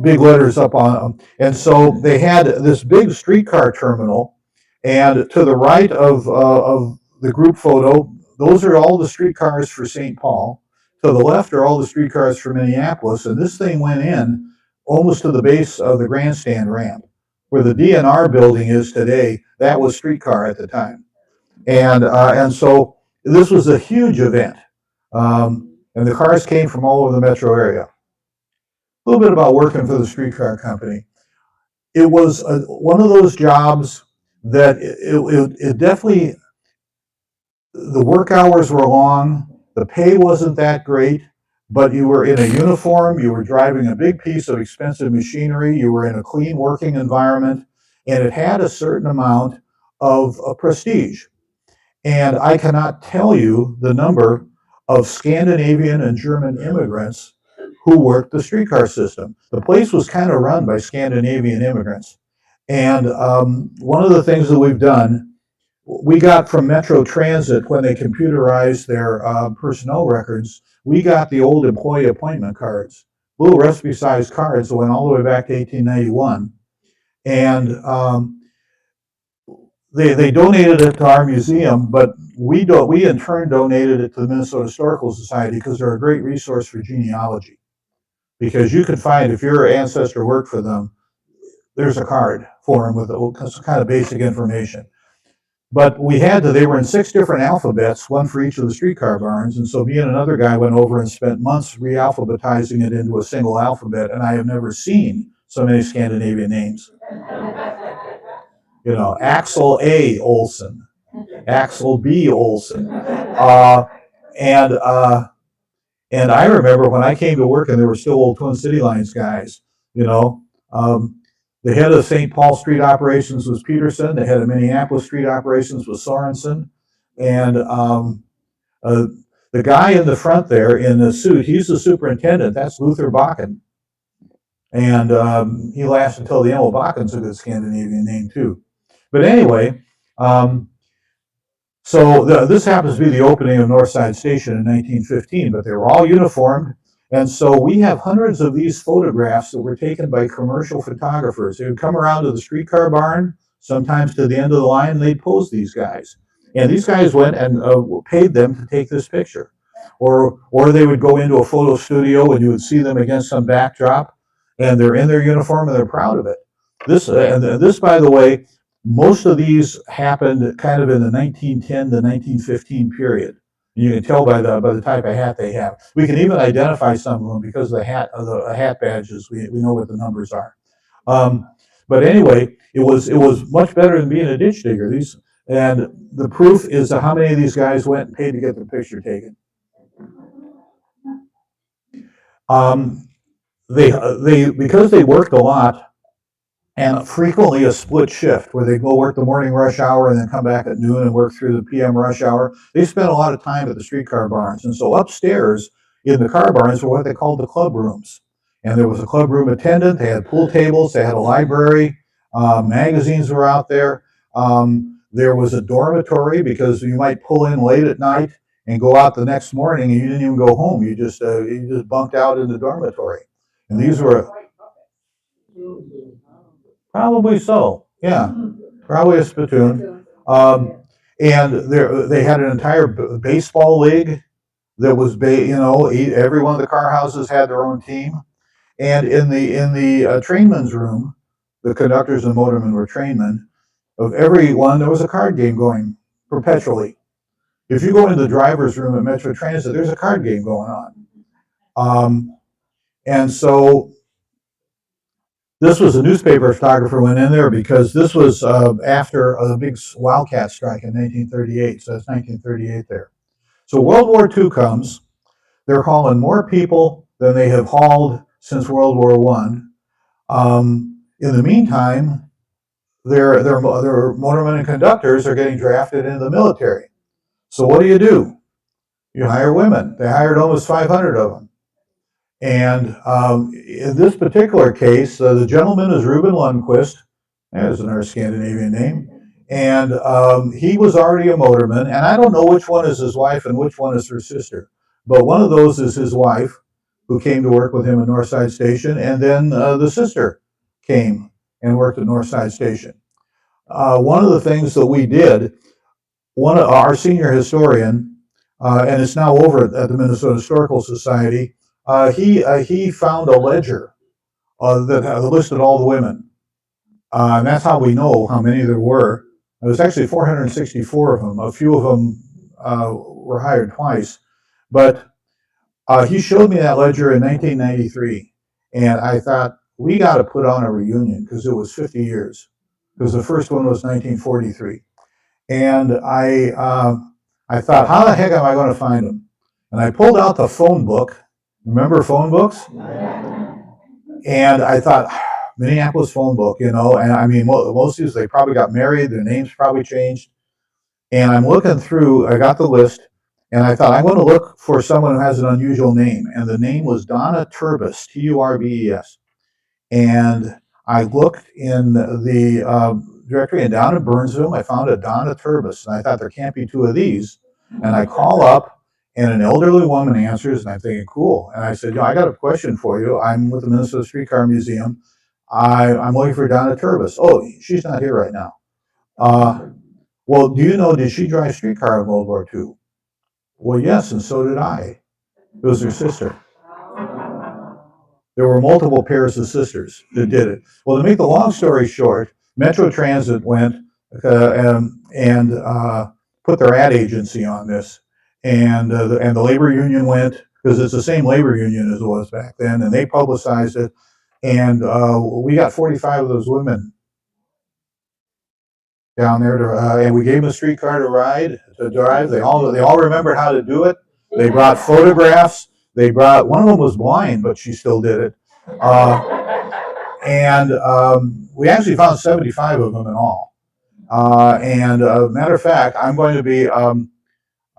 Speaker 2: Big letters up on them. And so they had this big streetcar terminal, and to the right of the group photo, those are all the streetcars for St. Paul. To the left are all the streetcars for Minneapolis, and this thing went in almost to the base of the grandstand ramp. Where the DNR building is today, that was streetcar at the time. And so this was a huge event. And the cars came from all over the metro area. A little bit about working for the streetcar company. It was one of those jobs that it definitely, the work hours were long, the pay wasn't that great, but you were in a uniform, you were driving a big piece of expensive machinery, you were in a clean working environment, and it had a certain amount of prestige. And I cannot tell you the number of Scandinavian and German immigrants who worked the streetcar system. The place was kind of run by Scandinavian immigrants. And one of the things that we've done, we got from Metro Transit when they computerized their personnel records, we got the old employee appointment cards, little recipe-sized cards that went all the way back to 1891. And they donated it to our museum, but we in turn donated it to the Minnesota Historical Society because they're a great resource for genealogy. Because you can find, if your ancestor worked for them, there's a card for them with kind of basic information. But they were in 6 different alphabets, one for each of the streetcar barns, and so me and another guy went over and spent months re-alphabetizing it into a single alphabet, and I have never seen so many Scandinavian names. You know, Axel A. Olsen, Axel B. Olsen. And I remember when I came to work and there were still old Twin City Lines guys, you know. The head of St. Paul Street Operations was Peterson. The head of Minneapolis Street Operations was Sorensen. And the guy in the front there in the suit, he's the superintendent. That's Luther Bakken. And he lasted until the end. Well, Bakken's a good Scandinavian name too. But anyway, So this happens to be the opening of Northside Station in 1915, but they were all uniformed. And so we have hundreds of these photographs that were taken by commercial photographers. They would come around to the streetcar barn, sometimes to the end of the line, and they'd pose these guys. And these guys went and paid them to take this picture. Or they would go into a photo studio and you would see them against some backdrop, and they're in their uniform and they're proud of it. This, by the way, most of these happened kind of in the 1910 to 1915 period. You can tell by the type of hat they have. We can even identify some of them because of the hat badges. We know what the numbers are. But anyway, it was much better than being a ditch digger. And the proof is how many of these guys went and paid to get their picture taken. Because they worked a lot, and frequently a split shift where they go work the morning rush hour and then come back at noon and work through the PM rush hour. They spent a lot of time at the streetcar barns. And so upstairs in the car barns were what they called the club rooms. And there was a club room attendant. They had pool tables. They had a library. Magazines were out there. There was a dormitory because you might pull in late at night and go out the next morning and you didn't even go home. You just bunked out in the dormitory. And these were... Probably so, yeah. Probably a spittoon. And they had an entire baseball league that was, every one of the car houses had their own team. And in the trainman's room, the conductors and motormen were trainmen. Of every one, there was a card game going perpetually. If you go into the driver's room at Metro Transit, there's a card game going on. And so this was a newspaper photographer went in there because this was after a big wildcat strike in 1938. So it's 1938 there. So World War II comes. They're hauling more people than they have hauled since World War I. In the meantime, their motormen and conductors are getting drafted into the military. So what do? You hire women. They hired almost 500 of them. And in this particular case, the gentleman is Reuben Lundquist. There's another Scandinavian name. And he was already a motorman. And I don't know which one is his wife and which one is her sister. But one of those is his wife, who came to work with him at Northside Station. And then the sister came and worked at Northside Station. One of the things that we did, our senior historian, and it's now over at the Minnesota Historical Society, he found a ledger that listed all the women. And that's how we know how many there were. There was actually 464 of them. A few of them were hired twice. But he showed me that ledger in 1993. And I thought, we got to put on a reunion because it was 50 years. Because the first one was 1943. And I thought, how the heck am I going to find them? And I pulled out the phone book. Remember phone books? And I thought, Minneapolis phone book, and I mean, most of these, they probably got married, their names probably changed. And I'm looking through, I got the list, and I thought, I'm going to look for someone who has an unusual name. And the name was Donna Turbis, Turbes. And I looked in the directory, and down in Burnsville, I found a Donna Turbis. And I thought, there can't be two of these. And I call up, and an elderly woman answers, and I'm thinking, cool. And I said, I got a question for you. I'm with the Minnesota Streetcar Museum. I'm looking for Donna Turbis. Oh, she's not here right now. Well, do you know, did she drive streetcar in World War II? Well, yes, and so did I. It was her sister. There were multiple pairs of sisters that did it. Well, to make the long story short, Metro Transit went and put their ad agency on this. And the labor union went, because it's the same labor union as it was back then, and they publicized it. And we got 45 of those women down there, and we gave them a streetcar to drive. They all remembered how to do it. They brought photographs. One of them was blind, but she still did it. And we actually found 75 of them in all. Matter of fact, I'm going to be.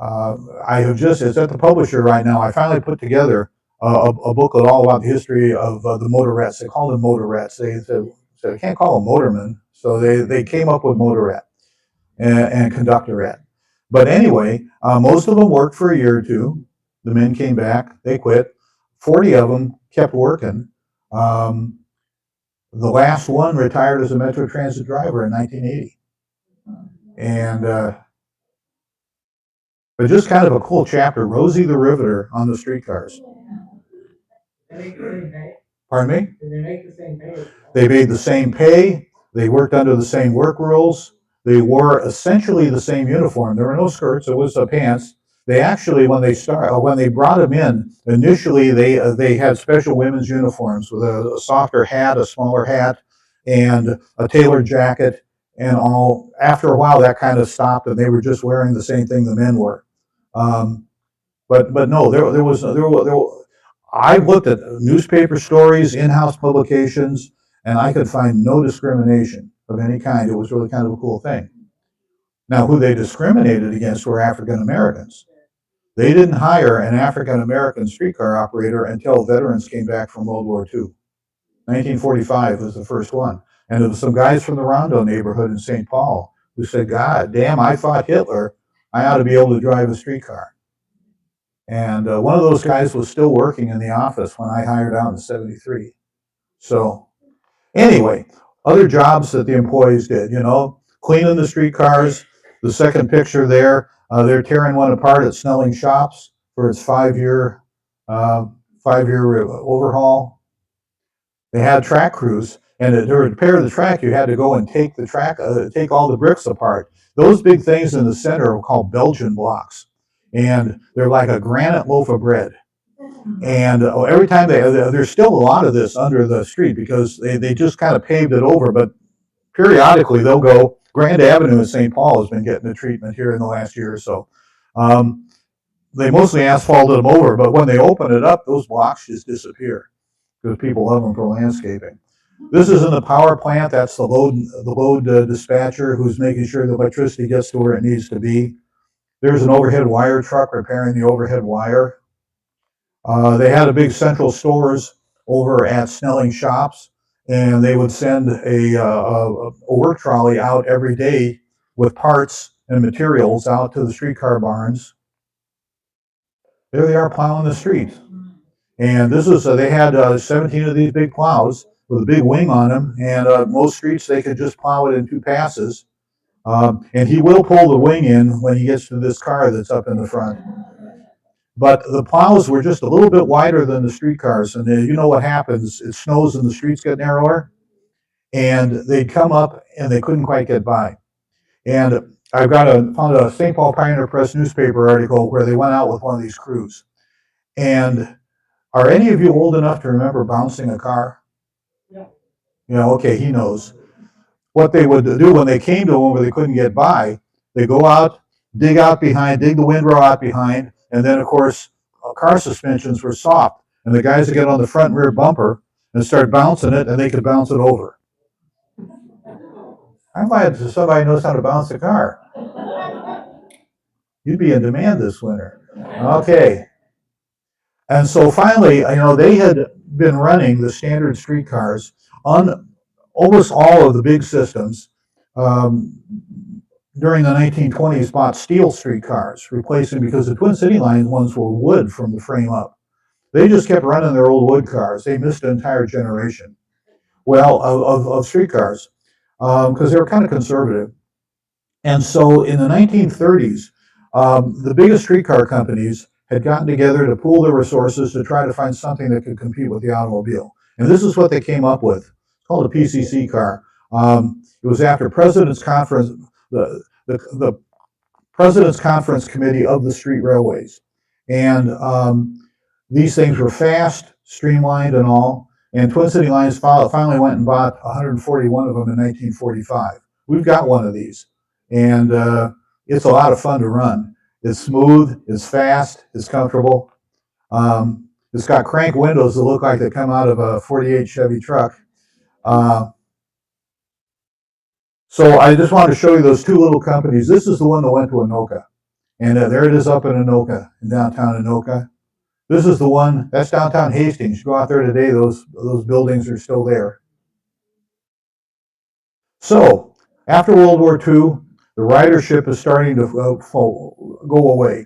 Speaker 2: It's at the publisher right now. I finally put together a booklet all about the history of the motorettes. They call them motorettes. They said, I can't call them motormen. So they came up with motorette and conductorette. But anyway, most of them worked for a year or two. The men came back, they quit. 40 of them kept working. The last one retired as a Metro Transit driver in 1980. And but just kind of a cool chapter, Rosie the Riveter on the streetcars.
Speaker 3: They make the same pay?
Speaker 2: Pardon me?
Speaker 3: Did they make the same pay?
Speaker 2: They made the same pay. They worked under the same work rules. They wore essentially the same uniform. There were no skirts. It was pants. They actually, when they brought them in, initially they had special women's uniforms with a softer hat, a smaller hat, and a tailored jacket, and all. After a while, that kind of stopped, and they were just wearing the same thing the men were. But no, there was. I looked at newspaper stories, in-house publications, and I could find no discrimination of any kind. It was really kind of a cool thing. Now, who they discriminated against were African Americans. They didn't hire an African American streetcar operator until veterans came back from World War II. 1945 was the first one. And it was some guys from the Rondo neighborhood in St. Paul who said, God damn, I fought Hitler. I ought to be able to drive a streetcar. And one of those guys was still working in the office when I hired out in '73. So anyway, other jobs that the employees did, cleaning the streetcars. The second picture there, they're tearing one apart at Snelling Shops for its five-year overhaul. They had track crews, and to repair the track, you had to go and take all the bricks apart. Those big things in the center are called Belgian blocks, and they're like a granite loaf of bread. And every time there's still a lot of this under the street because they just kind of paved it over, but periodically they'll go. Grand Avenue in St. Paul has been getting a treatment here in the last year or so. They mostly asphalted them over, but when they open it up, those blocks just disappear because people love them for landscaping. This is in the power plant. That's the load dispatcher who's making sure the electricity gets to where it needs to be. There's an overhead wire truck repairing the overhead wire. They had a big central stores over at Snelling Shops, and they would send a work trolley out every day with parts and materials out to the streetcar barns. There they are plowing the street. And this is, they had 17 of these big plows with a big wing on them, and most streets they could just plow it in 2 passes. And he will pull the wing in when he gets to this car that's up in the front. But the plows were just a little bit wider than the streetcars, and you know what happens? It snows and the streets get narrower, and they'd come up and they couldn't quite get by. And I've found a St. Paul Pioneer Press newspaper article where they went out with one of these crews. And are any of you old enough to remember bouncing a car? Yeah. Okay, he knows. What they would do when they came to one where they couldn't get by, they go out, dig the windrow out behind, and then, of course, car suspensions were soft. And the guys would get on the front and rear bumper and start bouncing it, and they could bounce it over. I'm glad somebody knows how to bounce a car. You'd be in demand this winter. Okay. And so finally, they had been running the standard streetcars on almost all of the big systems. During the 1920s, bought steel streetcars, replacing, because the Twin City Line ones were wood from the frame up. They just kept running their old wood cars. They missed an entire generation, of streetcars, because they were kind of conservative. And so in the 1930s, the biggest streetcar companies had gotten together to pool their resources to try to find something that could compete with the automobile. And this is what they came up with. It's called a PCC car. It was after President's Conference, the President's Conference Committee of the Street Railways. And these things were fast, streamlined and all. And Twin City Lines finally went and bought 141 of them in 1945. We've got one of these. And it's a lot of fun to run. It's smooth, it's fast, it's comfortable. It's got crank windows that look like they come out of a 48 Chevy truck. So I just wanted to show you those 2 little companies. This is the one that went to Anoka. And there it is up in Anoka, in downtown Anoka. This is the one, that's downtown Hastings. You go out there today, those buildings are still there. So after World War II, the the ridership is starting to go away,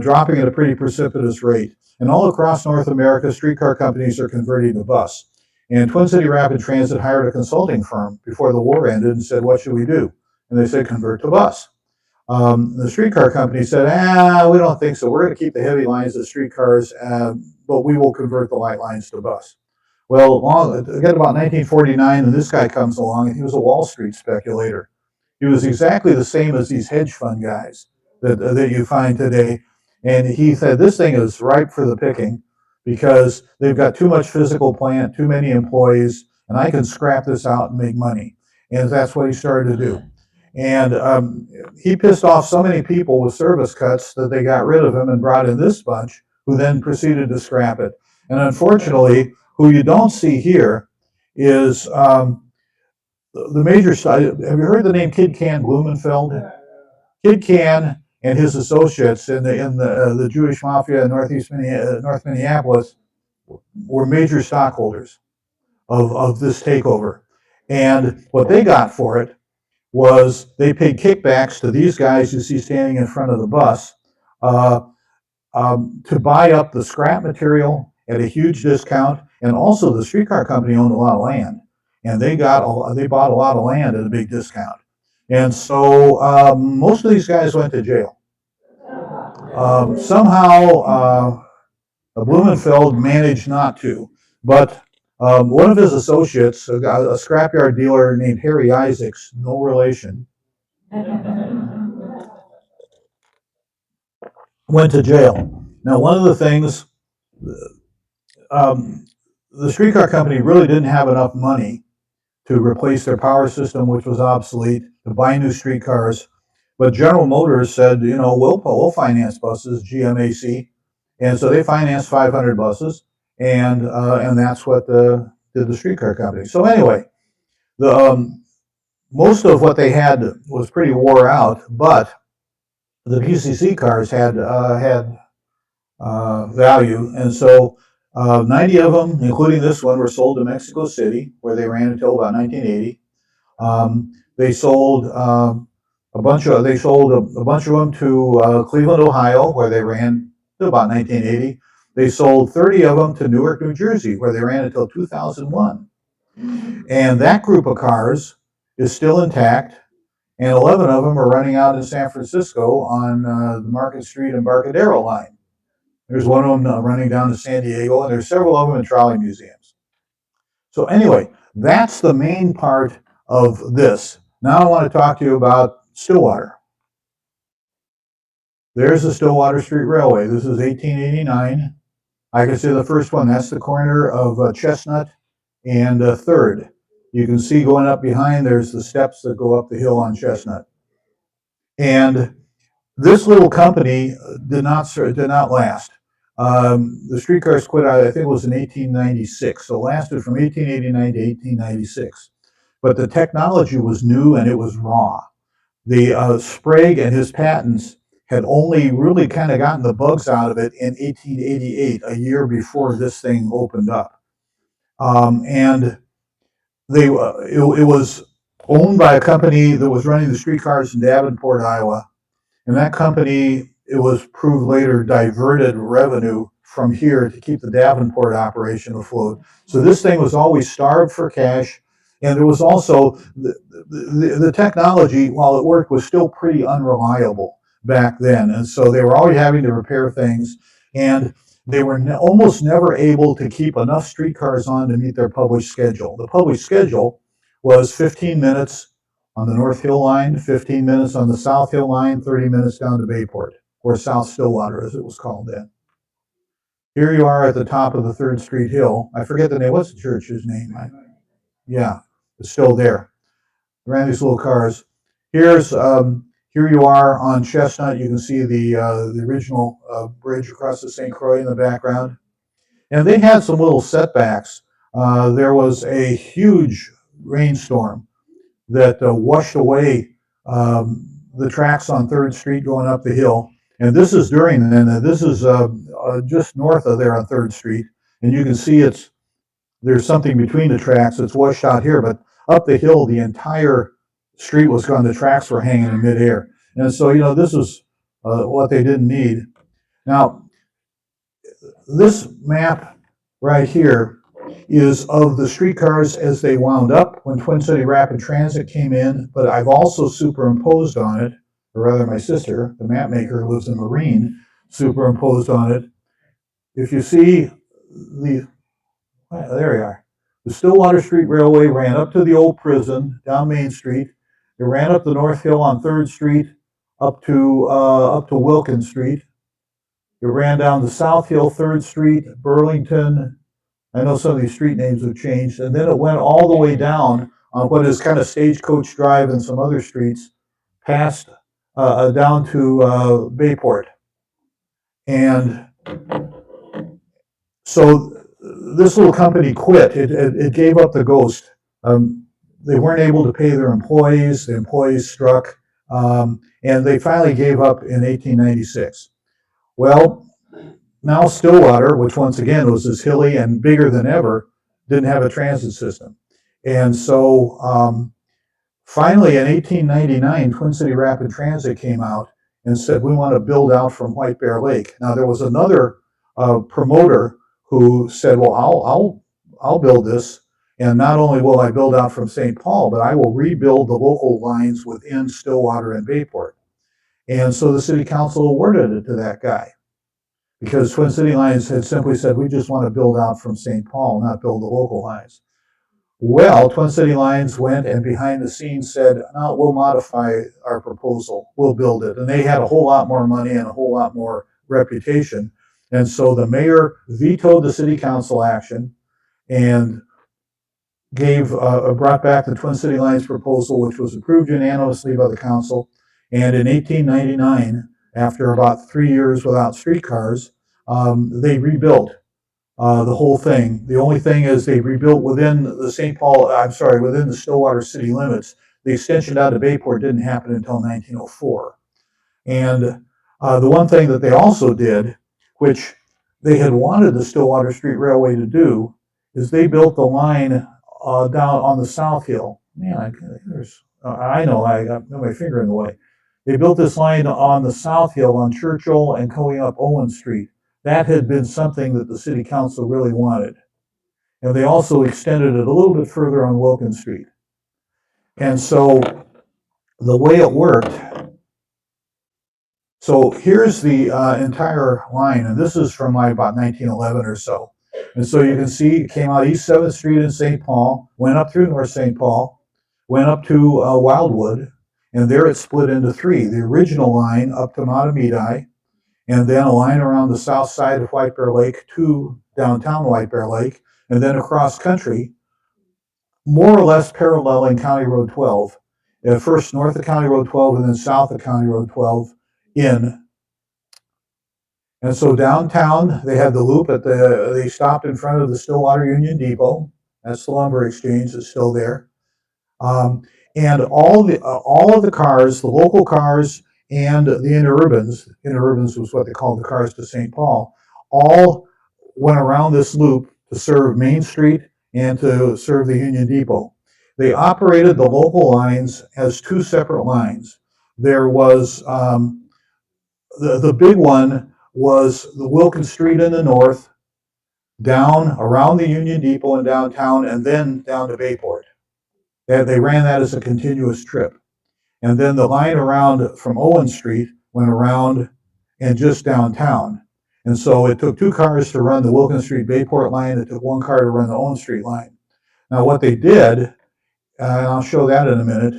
Speaker 2: dropping at a pretty precipitous rate. And all across North America, streetcar companies are converting to bus. And Twin City Rapid Transit hired a consulting firm before the war ended and said, what should we do? And they said, convert to bus. The streetcar company said, we don't think so. We're going to keep the heavy lines of streetcars, but we will convert the light lines to bus. Well, again, about 1949, and this guy comes along, and he was a Wall Street speculator. He was exactly the same as these hedge fund guys that you find today. And he said, this thing is ripe for the picking because they've got too much physical plant, too many employees, and I can scrap this out and make money. And that's what he started to do. And he pissed off so many people with service cuts that they got rid of him and brought in this bunch, who then proceeded to scrap it. And unfortunately, who you don't see here is the major side. Have you heard the name Kid Can Blumenfeld? Kid Can and his associates in the Jewish mafia in North Minneapolis were major stockholders of this takeover. And what they got for it was they paid kickbacks to these guys you see standing in front of the bus to buy up the scrap material at a huge discount. And also the streetcar company owned a lot of land, and they bought a lot of land at a big discount. And so most of these guys went to jail. Somehow Blumenfeld managed not to, but one of his associates, a scrapyard dealer named Harry Isaacs, no relation, went to jail. Now, one of the things, the streetcar company really didn't have enough money to replace their power system, which was obsolete, to buy new streetcars. But General Motors said, we'll finance buses, GMAC. And so they financed 500 buses, and that's what did the streetcar company. So anyway, most of what they had was pretty wore out, but the PCC cars had value, and so 90 of them, including this one, were sold to Mexico City, where they ran until about 1980. They sold a bunch of them to Cleveland, Ohio, where they ran till about 1980. They sold 30 of them to Newark, New Jersey, where they ran until 2001. And that group of cars is still intact, and 11 of them are running out in San Francisco on the Market Street and Embarcadero line. There's one of them running down to San Diego, and there's several of them in trolley museums. So anyway, that's the main part of this. Now I want to talk to you about Stillwater. There's the Stillwater Street Railway. This is 1889. I can see the first one. That's the corner of Chestnut and 3rd. You can see going up behind, there's the steps that go up the hill on Chestnut. And this little company did not last. The streetcars quit out, I think it was in 1896. So it lasted from 1889 to 1896. But the technology was new and it was raw. The Sprague and his patents had only really kind of gotten the bugs out of it in 1888, a year before this thing opened up. And it was owned by a company that was running the streetcars in Davenport, Iowa. And that company, it was proved later, diverted revenue from here to keep the Davenport operation afloat. So this thing was always starved for cash. And there was also, the technology, while it worked, was still pretty unreliable back then. And so they were always having to repair things. And they were almost never able to keep enough streetcars on to meet their published schedule. The published schedule was 15 minutes on the North Hill line, 15 minutes on the South Hill line, 30 minutes down to Bayport, or South Stillwater as it was called then. Here you are at the top of the 3rd Street Hill. I forget the name. What's the church's name? Yeah, it's still there. Ran these little cars. Here you are on Chestnut. You can see the original bridge across the St. Croix in the background. And they had some little setbacks. There was a huge rainstorm that washed away the tracks on 3rd Street going up the hill. And this is during then. This is just north of there on 3rd Street. And you can see there's something between the tracks. It's washed out here, but up the hill, the entire street was gone, the tracks were hanging in midair. And so, this is what they didn't need. Now, this map right here is of the streetcars as they wound up when Twin City Rapid Transit came in, but I've also superimposed on it, or rather my sister, the map maker who lives in Marine, superimposed on it. If you see there you are. The Stillwater Street Railway ran up to the old prison down Main Street. It ran up the North Hill on 3rd Street up to Wilkins Street. It ran down the South Hill, 3rd Street, Burlington. I know some of these street names have changed. And then it went all the way down on what is kind of Stagecoach Drive and some other streets, past down to Bayport. And so this little company quit. It gave up the ghost. They weren't able to pay their employees. The employees struck. And they finally gave up in 1896. Well, now Stillwater, which once again was as hilly and bigger than ever, didn't have a transit system. And so finally in 1899, Twin City Rapid Transit came out and said, we want to build out from White Bear Lake. Now there was another promoter who said, well, I'll build this. And not only will I build out from St. Paul, but I will rebuild the local lines within Stillwater and Bayport. And so the city council awarded it to that guy, because Twin City Lines had simply said, we just want to build out from St. Paul, not build the local lines. Well, Twin City Lines went and behind the scenes said, no, we'll modify our proposal, we'll build it. And they had a whole lot more money and a whole lot more reputation. And so the mayor vetoed the city council action and brought back the Twin City Lines proposal, which was approved unanimously by the council. And in 1899, after about 3 years without streetcars, they rebuilt the whole thing. The only thing is they rebuilt within the within the Stillwater city limits. The extension out to Bayport didn't happen until 1904. And the one thing that they also did, which they had wanted the Stillwater Street Railway to do, is they built the line down on the South Hill. Man, I know I got my finger in the way. They built this line on the South Hill on Churchill and going up Owen Street. That had been something that the city council really wanted. And they also extended it a little bit further on Wilkins Street. And so the way it worked, so here's the entire line, and this is from about 1911 or so. And so you can see it came out East 7th Street in St. Paul, went up through North St. Paul, went up to Wildwood, and there it split into three. The original line up to Matamidi, and then a line around the south side of White Bear Lake to downtown White Bear Lake, and then across country, more or less paralleling County Road 12. First north of County Road 12 and then south of County Road 12 in. And so downtown, they had the loop they stopped in front of the Stillwater Union Depot. That's the lumber exchange that's still there. And all of the cars, the local cars and the interurbans was what they called the cars to St. Paul, all went around this loop to serve Main Street and to serve the Union Depot. They operated the local lines as two separate lines. There was, the big one was the Wilkins Street in the north, down around the Union Depot and downtown, and then down to Bayport. They ran that as a continuous trip. And then the line around from Owen Street went around and just downtown. And so it took two cars to run the Wilkins Street Bayport line. It took one car to run the Owen Street line. Now what they did, and I'll show that in a minute.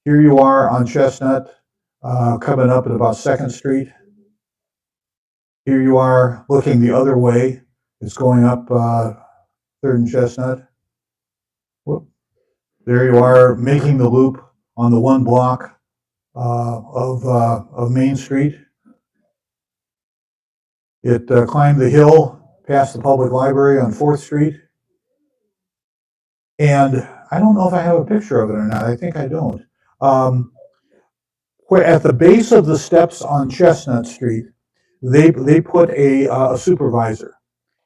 Speaker 2: Here you are on Chestnut, coming up at about 2nd Street. Here you are looking the other way. It's going up 3rd and Chestnut. Whoop. There you are making the loop on the one block of Main Street. It climbed the hill past the public library on 4th Street. And I don't know if I have a picture of it or not. I think I don't. Where at the base of the steps on Chestnut Street, they put a supervisor,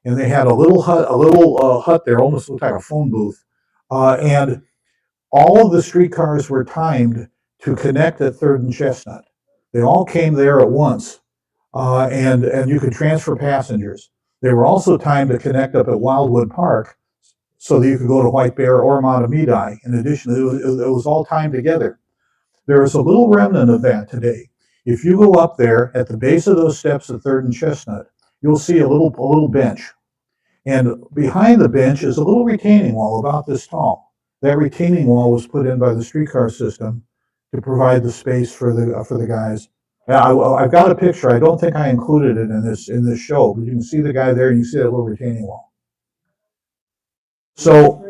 Speaker 2: and they had a little hut there, almost looked like a phone booth, and all of the streetcars were timed to connect at 3rd and Chestnut. They all came there at once, and you could transfer passengers. They were also timed to connect up at Wildwood Park so that you could go to White Bear or Matamidi. In addition, it was all timed together. There is a little remnant of that today. If you go up there at the base of those steps at 3rd and Chestnut, you'll see a little bench. And behind the bench is a little retaining wall about this tall. That retaining wall was put in by the streetcar system to provide the space for the guys. I've got a picture. I don't think I included it in this show, but you can see the guy there and you see that little retaining wall. So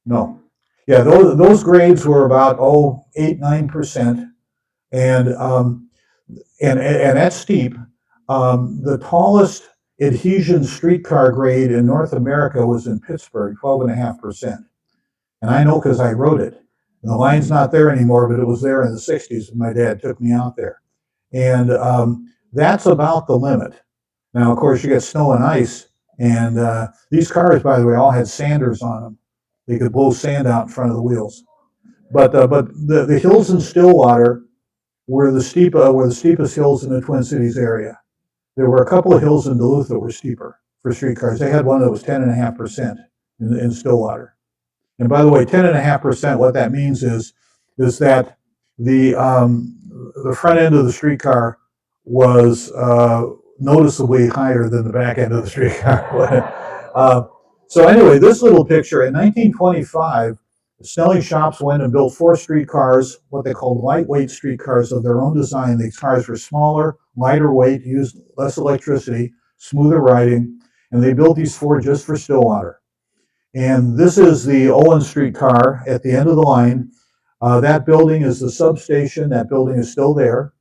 Speaker 2: no, yeah, those grades were about 8-9%, and that's steep. The tallest adhesion streetcar grade in North America was in Pittsburgh, 12.5%. And I know because I wrote it. And the line's not there anymore, but it was there in the 60s when my dad took me out there. And that's about the limit. Now, of course, you get snow and ice, and these cars, by the way, all had sanders on them. They could blow sand out in front of the wheels. But the hills in Stillwater were the steepest hills in the Twin Cities area. There were a couple of hills in Duluth that were steeper for streetcars. They had one that was 10.5% in Stillwater. And by the way, 10.5%, what that means is that the front end of the streetcar was noticeably higher than the back end of the streetcar. So anyway, this little picture, in 1925, the Snelling shops went and built 4 streetcars, what they called lightweight streetcars of their own design. These cars were smaller, lighter weight, used less electricity, smoother riding, and they built these 4 just for Stillwater. And this is the Owen streetcar at the end of the line. That building is the substation. That building is still there.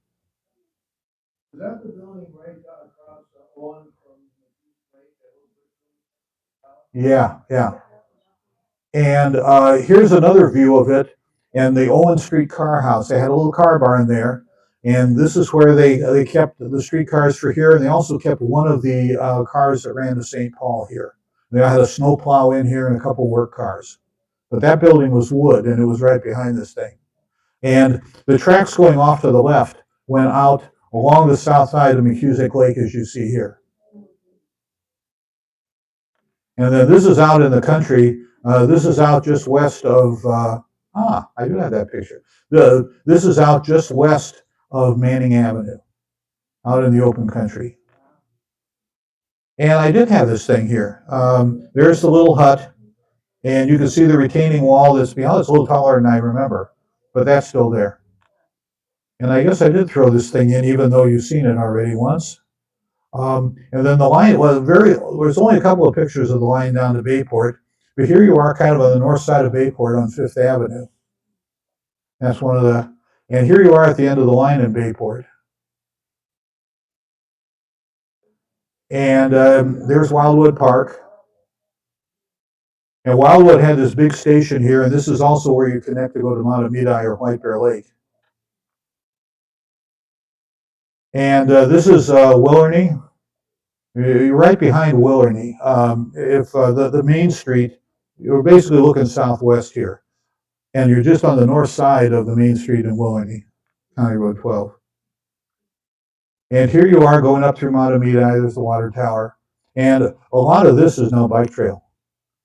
Speaker 3: Is that the building right across the one from the Lake?
Speaker 2: Yeah. And here's another view of it. And the Owen Streetcar House. They had a little car barn there. And this is where they kept the streetcars for here. And they also kept one of the cars that ran to St. Paul here. They had a snowplow in here and a couple work cars. But that building was wood, and it was right behind this thing. And the tracks going off to the left went out along the south side of McCusick Lake, as you see here. And then this is out in the country. This is out just west of, I do have that picture. This is out just west of Manning Avenue, out in the open country. And I did have this thing here. There's the little hut, and you can see the retaining wall that's behind. It's a little taller than I remember, but that's still there. And I guess I did throw this thing in, even though you've seen it already once. And then the line was there's only a couple of pictures of the line down to Bayport, but here you are kind of on the north side of Bayport on 5th Avenue. That's one of the, and here you are at the end of the line in Bayport. And there's Wildwood Park. And Wildwood had this big station here, and this is also where you connect to go to Matamidi or White Bear Lake. And this is Willarney. You're right behind Willarney. If the main street, you're basically looking southwest here. And you're just on the north side of the main street in Willarney, County Road 12. And here you are going up through Matamidi. There's the water tower. And a lot of this is now bike trail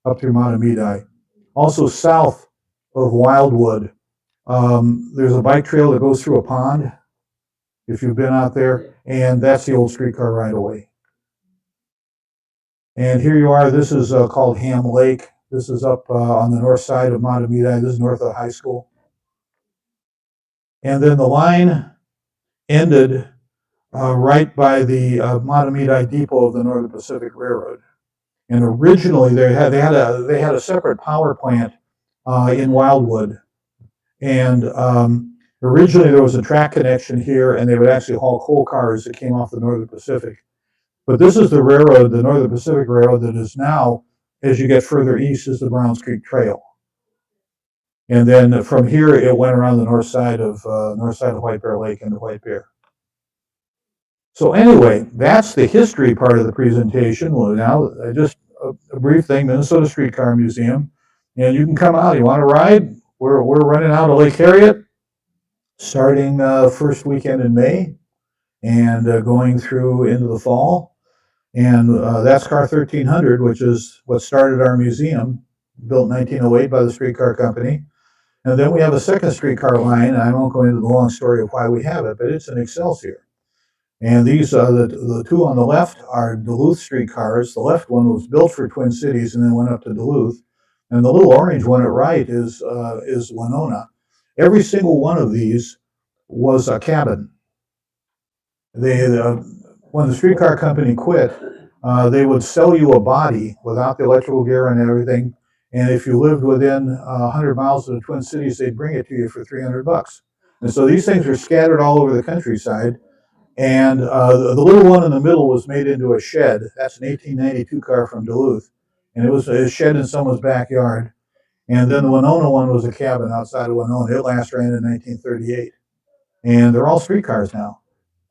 Speaker 2: up through Matamidi. Also south of Wildwood, there's a bike trail that goes through a pond, if you've been out there, and that's the old streetcar right away. And here you are. This is called Ham Lake. This is up on the north side of Matamidi. This is north of the high school. And then the line ended right by the Matamidi depot of the Northern Pacific Railroad. And originally they had a separate power plant in Wildwood. And originally there was a track connection here, and they would actually haul coal cars that came off the Northern Pacific. But this is the railroad, the Northern Pacific Railroad, that is now, as you get further east, is the Browns Creek Trail. And then from here, it went around the north side of White Bear Lake into White Bear. So anyway, that's the history part of the presentation. Well, now just a brief thing, Minnesota Streetcar Museum, and you can come out. You want to ride? We're running out of Lake Harriet, starting first weekend in May, and going through into the fall. And that's car 1300, which is what started our museum, built in 1908 by the streetcar company. And then we have a second streetcar line, and I won't go into the long story of why we have it, but it's an Excelsior. And these, the two on the left are Duluth streetcars. The left one was built for Twin Cities and then went up to Duluth. And the little orange one at right is Winona. Every single one of these was a cabin. When the streetcar company quit, they would sell you a body without the electrical gear and everything. And if you lived within 100 miles of the Twin Cities, they'd bring it to you for $300. And so these things are scattered all over the countryside. And the little one in the middle was made into a shed. That's an 1892 car from Duluth. And it was a shed in someone's backyard. And then the Winona one was a cabin outside of Winona. It last ran in 1938. And they're all streetcars now,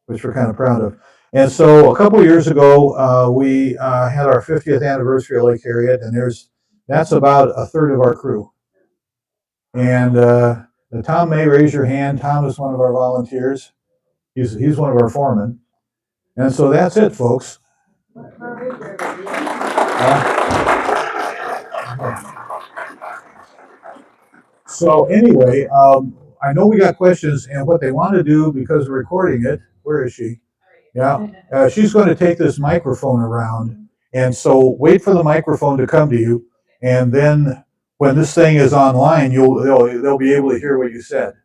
Speaker 2: which we're kind of proud of. And so a couple of years ago, we had our 50th anniversary of Lake Harriet, and that's about a third of our crew. And Tom May, raise your hand. Tom is one of our volunteers. He's one of our foremen. And so that's it, folks. So anyway, I know we got questions, and what they want to do, because we're recording it, where is she? Yeah, she's going to take this microphone around, and so wait for the microphone to come to you, and then when this thing is online, they'll be able to hear what you said.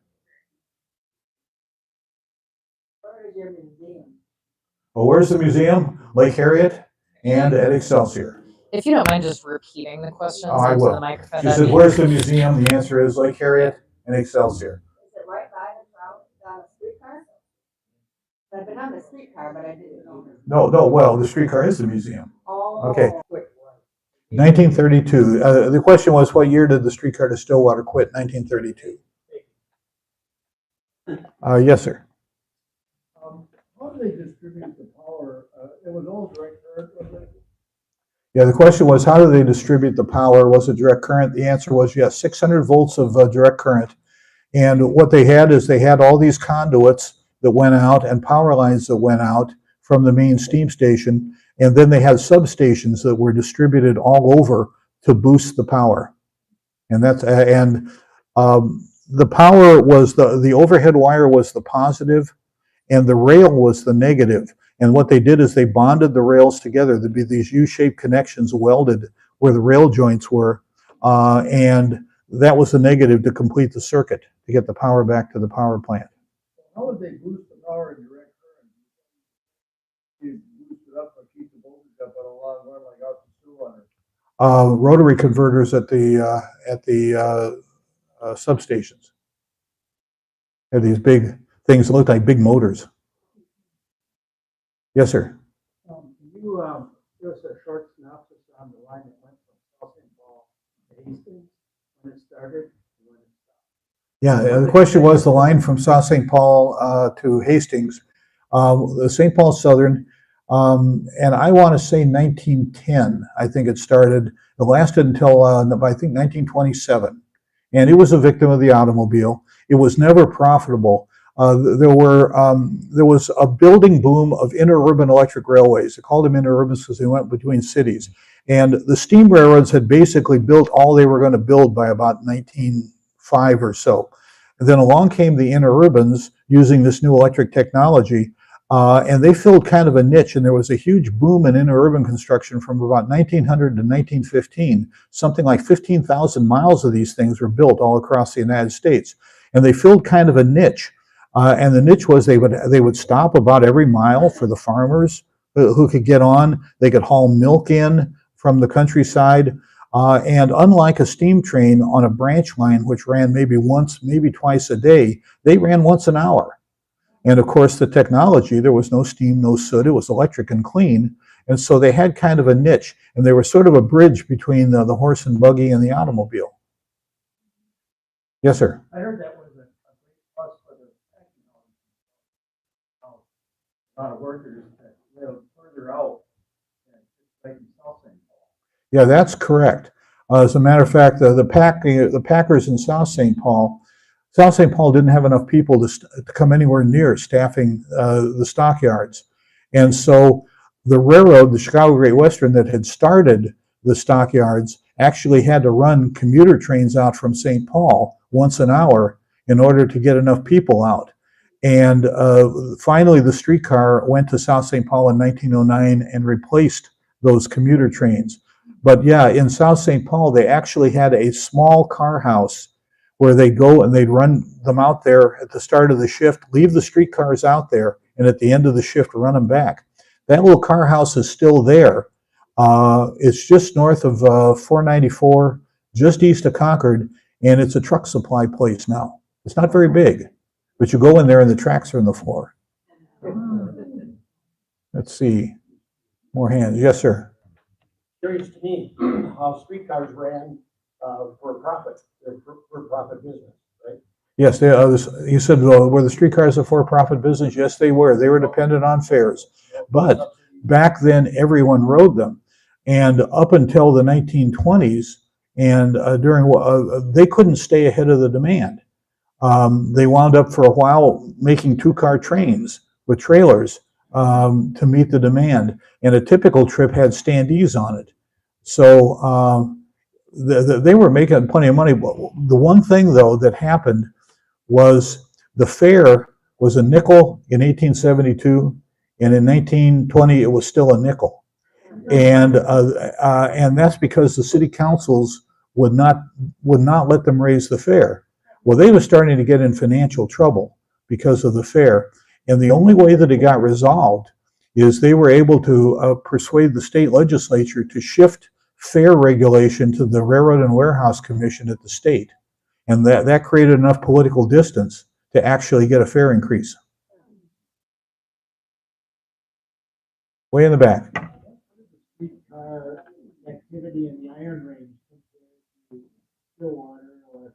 Speaker 2: Well, where's the museum? Lake Harriet and at Excelsior.
Speaker 1: If you don't mind just repeating the questions
Speaker 2: I
Speaker 1: into
Speaker 2: will.
Speaker 1: the microphone.
Speaker 2: She said, where's the museum? The answer is Lake Harriet and Excelsior.
Speaker 4: Is it right by the streetcar? I've been on the streetcar, but I didn't know.
Speaker 2: No, well, the streetcar is the museum.
Speaker 4: Oh.
Speaker 2: Okay. 1932. The question was, what year did the streetcar to Stillwater quit? 1932. Yes, sir.
Speaker 3: How do they distribute the power? It was all direct current, wasn't it?
Speaker 2: Yeah, the question was, how do they distribute the power? Was it direct current? The answer was yes, 600 volts of direct current. And what they had is they had all these conduits that went out and power lines that went out from the main steam station. And then they had substations that were distributed all over to boost the power. And that's the power was the overhead wire was the positive, and the rail was the negative. And what they did is they bonded the rails together. There'd be these U-shaped connections welded where the rail joints were, and that was the negative to complete the circuit to get the power back to the power plant.
Speaker 3: How would they boost the power in direct current? You boost it up or keep the voltage up on a long run like out to Stillwater?
Speaker 2: Rotary converters at the substations. Had these big things that looked like big motors. Yes, sir.
Speaker 3: Can you give us a short synopsis on the line that went from South St. Paul to Hastings when it started and when it stopped?
Speaker 2: Yeah, the question was the line from South St. Paul to Hastings. The St. Paul Southern, and I want to say 1910, I think it started. It lasted until, I think, 1927. And it was a victim of the automobile. It was never profitable. There was a building boom of interurban electric railways. They called them interurbans because they went between cities. And the steam railroads had basically built all they were going to build by about 1905 or so. And then along came the interurbans using this new electric technology, and they filled kind of a niche. And there was a huge boom in interurban construction from about 1900 to 1915. Something like 15,000 miles of these things were built all across the United States. And they filled kind of a niche. And the niche was they would stop about every mile for the farmers who could get on. They could haul milk in from the countryside. And unlike a steam train on a branch line, which ran maybe once, maybe twice a day, they ran once an hour. And of course, the technology, there was no steam, no soot. It was electric and clean. And so they had kind of a niche. And they were sort of a bridge between the horse and buggy and the automobile. Yes, sir.
Speaker 3: I heard that was a great plus for the a lot of workers that live further out than like in South St. Paul.
Speaker 2: Yeah, that's correct. As a matter of fact, the Packers in South St. Paul didn't have enough people to come anywhere near staffing the stockyards. And so the railroad, the Chicago Great Western, that had started the stockyards, actually had to run commuter trains out from St. Paul once an hour in order to get enough people out. And finally, the streetcar went to South St. Paul in 1909 and replaced those commuter trains. But yeah, in South St. Paul, they actually had a small car house where they'd go and they'd run them out there at the start of the shift, leave the streetcars out there, and at the end of the shift, run them back. That little car house is still there. It's just north of 494, just east of Concord, and it's a truck supply place now. It's not very big, but you go in there and the tracks are in the floor. Let's see, more hands. Yes, sir.
Speaker 3: Curious to me how streetcars ran for profit, for profit business, right?
Speaker 2: Yes, you said were the streetcars a for-profit business? Yes, they were. They were dependent on fares. But back then, everyone rode them. And up until the 1920s, and they couldn't stay ahead of the demand. They wound up for a while making two-car trains with trailers to meet the demand. And a typical trip had standees on it. So they were making plenty of money. The one thing, though, that happened was the fare was a nickel in 1872, and in 1920 it was still a nickel. And that's because the city councils would not let them raise the fare. Well, they were starting to get in financial trouble because of the fare. And the only way that it got resolved is they were able to persuade the state legislature to shift fare regulation to the Railroad and Warehouse Commission at the state. And that created enough political distance to actually get a fare increase. Way in the back.
Speaker 3: Streetcar activity in the Iron Range compared to Stillwater or...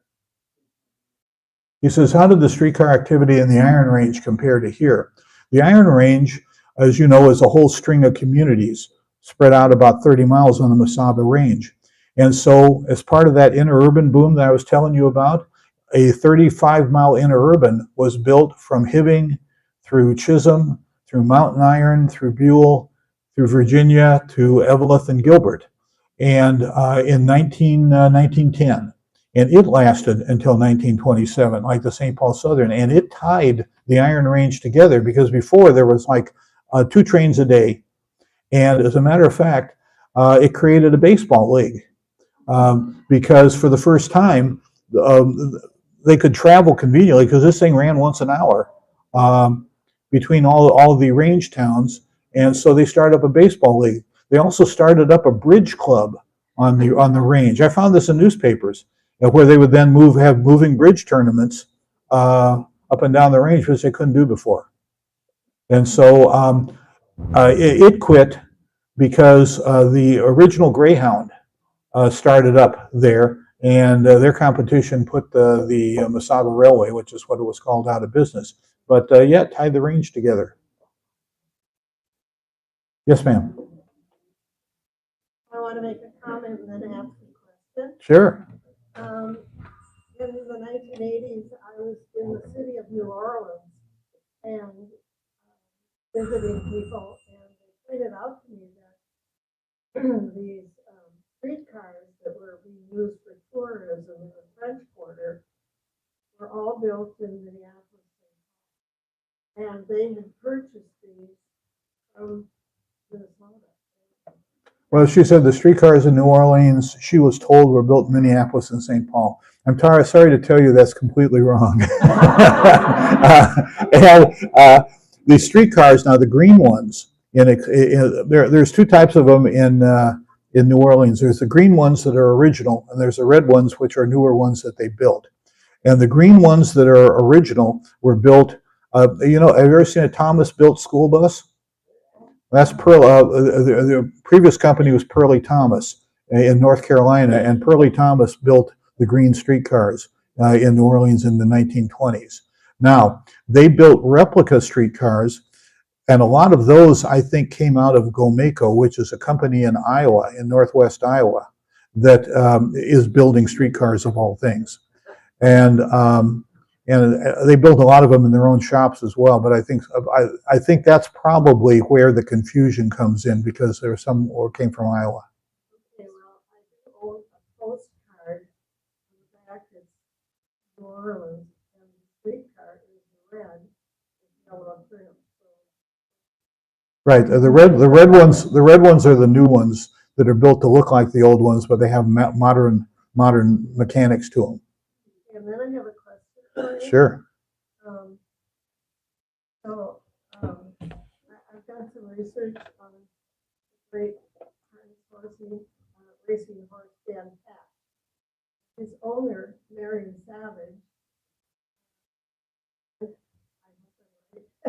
Speaker 2: He says, how did the streetcar activity in the Iron Range compare to here? The Iron Range, as you know, is a whole string of communities spread out about 30 miles on the Mesaba Range. And so as part of that interurban boom that I was telling you about, a 35-mile interurban was built from Hibbing through Chisholm, through Mountain Iron, through Buell, through Virginia to Eveleth and Gilbert, and in 1910. And it lasted until 1927, like the St. Paul Southern, and it tied the Iron Range together because before there was like 2 trains a day. And as a matter of fact, it created a baseball league because for the first time, they could travel conveniently because this thing ran once an hour between all the range towns. And so they started up a baseball league. They also started up a bridge club on the range. I found this in newspapers where they would then have moving bridge tournaments up and down the range, which they couldn't do before. And so it quit because the original Greyhound started up there, and their competition put the Mesaba Railway, which is what it was called, out of business. But yeah, it tied the range together. Yes, ma'am.
Speaker 5: I want to make a comment and then ask a question.
Speaker 2: Sure.
Speaker 5: In the 1980s, I was in the city of New Orleans and visiting people, and they pointed out to me that these streetcars that were being used for tourism in the French Quarter were all built in Minneapolis, and they had purchased these from Minnesota.
Speaker 2: Well, she said the streetcars in New Orleans, she was told, were built in Minneapolis and St. Paul. I'm sorry to tell you that's completely wrong. And the streetcars, now the green ones, there's 2 types of them in New Orleans. There's the green ones that are original, and there's the red ones, which are newer ones that they built. And the green ones that are original were built, have you ever seen a Thomas-built school bus? That's the previous company was Pearlie Thomas in North Carolina, and Pearlie Thomas built the green streetcars in New Orleans in the 1920s. Now, they built replica streetcars And a lot of those, I think, came out of Gomeco, which is a company in Iowa, in northwest Iowa, that is building streetcars of all things. And they build a lot of them in their own shops as well. But I think that's probably where the confusion comes in, because there's some or came from Iowa.
Speaker 5: Okay, well, I do own a postcard on the back that's New Orleans, and the streetcar is red with yellow trim. So
Speaker 2: Right. The red ones are the new ones that are built to look like the old ones, but they have modern mechanics to them.
Speaker 5: And then I have a question for you.
Speaker 2: Sure.
Speaker 5: Um, I've done some research on the great racing horse Dan Pat. His owner, Marion Savage.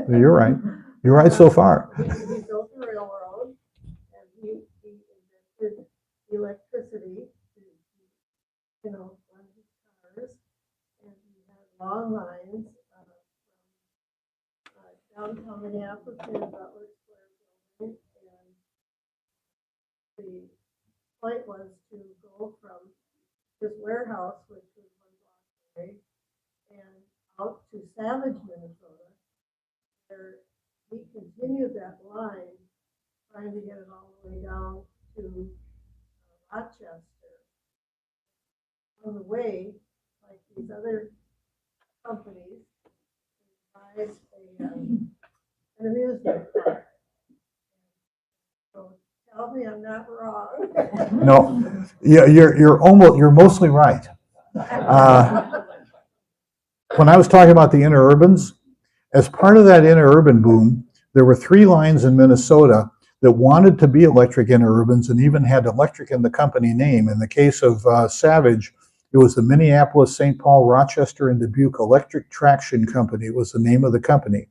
Speaker 2: You're right. You're right so far.
Speaker 5: He built the railroad, and he invented electricity to, run his cars. And he had long lines from downtown Minneapolis to Butler Square building. And the point was to go from his warehouse, which was 1 block away, and out to Savage, Minnesota, where he continued that line, trying to get it all the way down to Rochester. On the way, like these other companies, they buy an amusement park. So tell me I'm not wrong.
Speaker 2: No, you're mostly right. When I was talking about the interurbans, as part of that interurban boom, there were 3 lines in Minnesota that wanted to be electric interurbans and even had electric in the company name. In the case of Savage, it was the Minneapolis, St. Paul, Rochester, and Dubuque Electric Traction Company was the name of the company.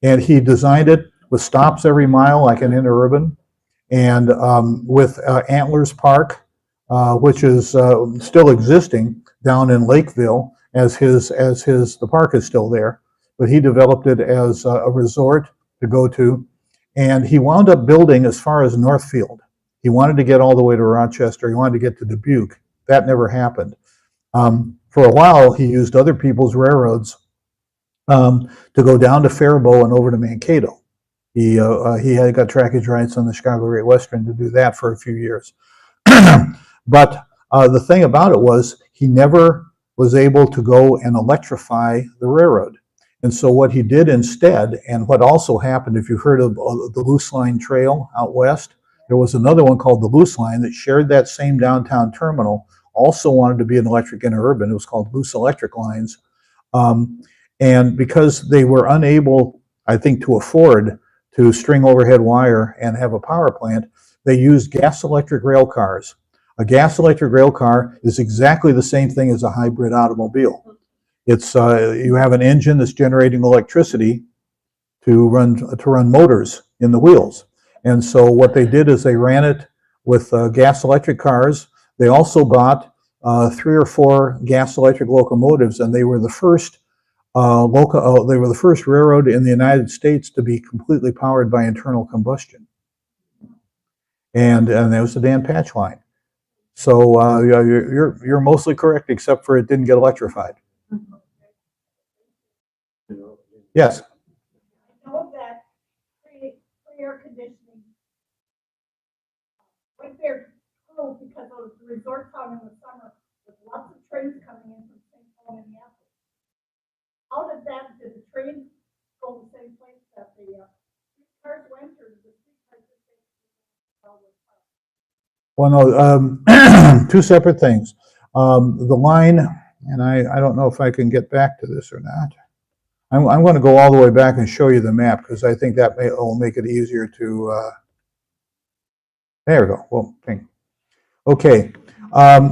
Speaker 2: And he designed it with stops every mile like an interurban, and with Antlers Park, which is still existing down in Lakeville, the park is still there. But he developed it as a resort to go to. And he wound up building as far as Northfield. He wanted to get all the way to Rochester. He wanted to get to Dubuque. That never happened. For a while, he used other people's railroads to go down to Faribault and over to Mankato. He had got trackage rights on the Chicago Great Western to do that for a few years. But the thing about it was he never was able to go and electrify the railroad. And so what he did instead, and what also happened, if you've heard of the Loose Line Trail out west, there was another one called the Loose Line that shared that same downtown terminal, also wanted to be an electric interurban. It was called Loose Electric Lines. And because they were unable, I think, to afford to string overhead wire and have a power plant, they used gas electric rail cars. A gas electric rail car is exactly the same thing as a hybrid automobile. It's you have an engine that's generating electricity to run motors in the wheels. And so what they did is they ran it with gas electric cars. They also bought 3 or 4 gas electric locomotives, and they were the first railroad in the United States to be completely powered by internal combustion. And that was the Dan Patch line. So you're mostly correct, except for it didn't get electrified. Yes.
Speaker 6: I know that free air conditioning went there too because it was a resort town in the summer with lots of trains coming in from St. Paul, Minneapolis. Did the trains go the same place that the streetcars went, or did the streetcars just
Speaker 2: Well, no, 2 separate things. The line, and I don't know if I can get back to this or not. I'm going to go all the way back and show you the map because I think that will make it easier to. There we go. Well, okay.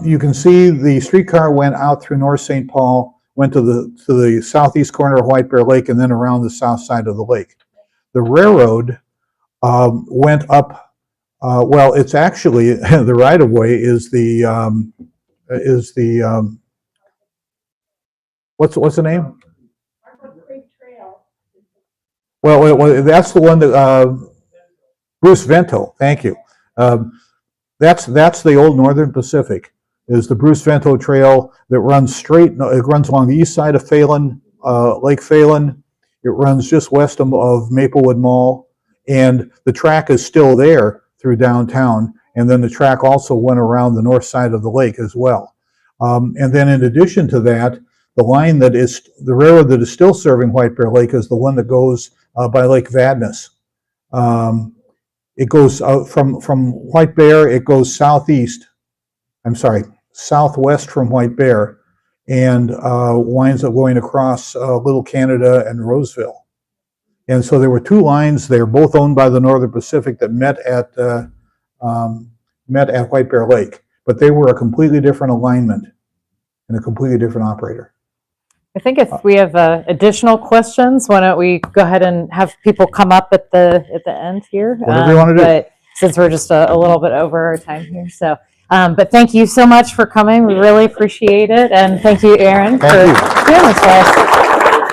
Speaker 2: You can see the streetcar went out through North St. Paul, went to the southeast corner of White Bear Lake, and then around the south side of the lake. The railroad went up. Well, it's actually the right of way is the what's the name? Well, that's the one that Bruce Vento. Thank you. That's the old Northern Pacific. Is the Bruce Vento Trail that runs straight. It runs along the east side of Phelan, Lake Phelan. It runs just west of Maplewood Mall, and the track is still there through downtown. And then the track also went around the north side of the lake as well. And then in addition to that, the line that is the railroad that is still serving White Bear Lake is the one that goes by Lake Vadnais. It goes out from White Bear. It goes southwest from White Bear, and winds up going across Little Canada and Roseville. And so there were two lines there, both owned by the Northern Pacific, that met at White Bear Lake, but they were a completely different alignment and a completely different operator.
Speaker 1: I think if we have additional questions, why don't we go ahead and have people come up at the end here?
Speaker 2: Whatever you want to do.
Speaker 1: But since we're just a little bit over our time here, so. But thank you so much for coming. We really appreciate it, and thank you, Aaron, for doing this for us.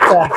Speaker 1: So,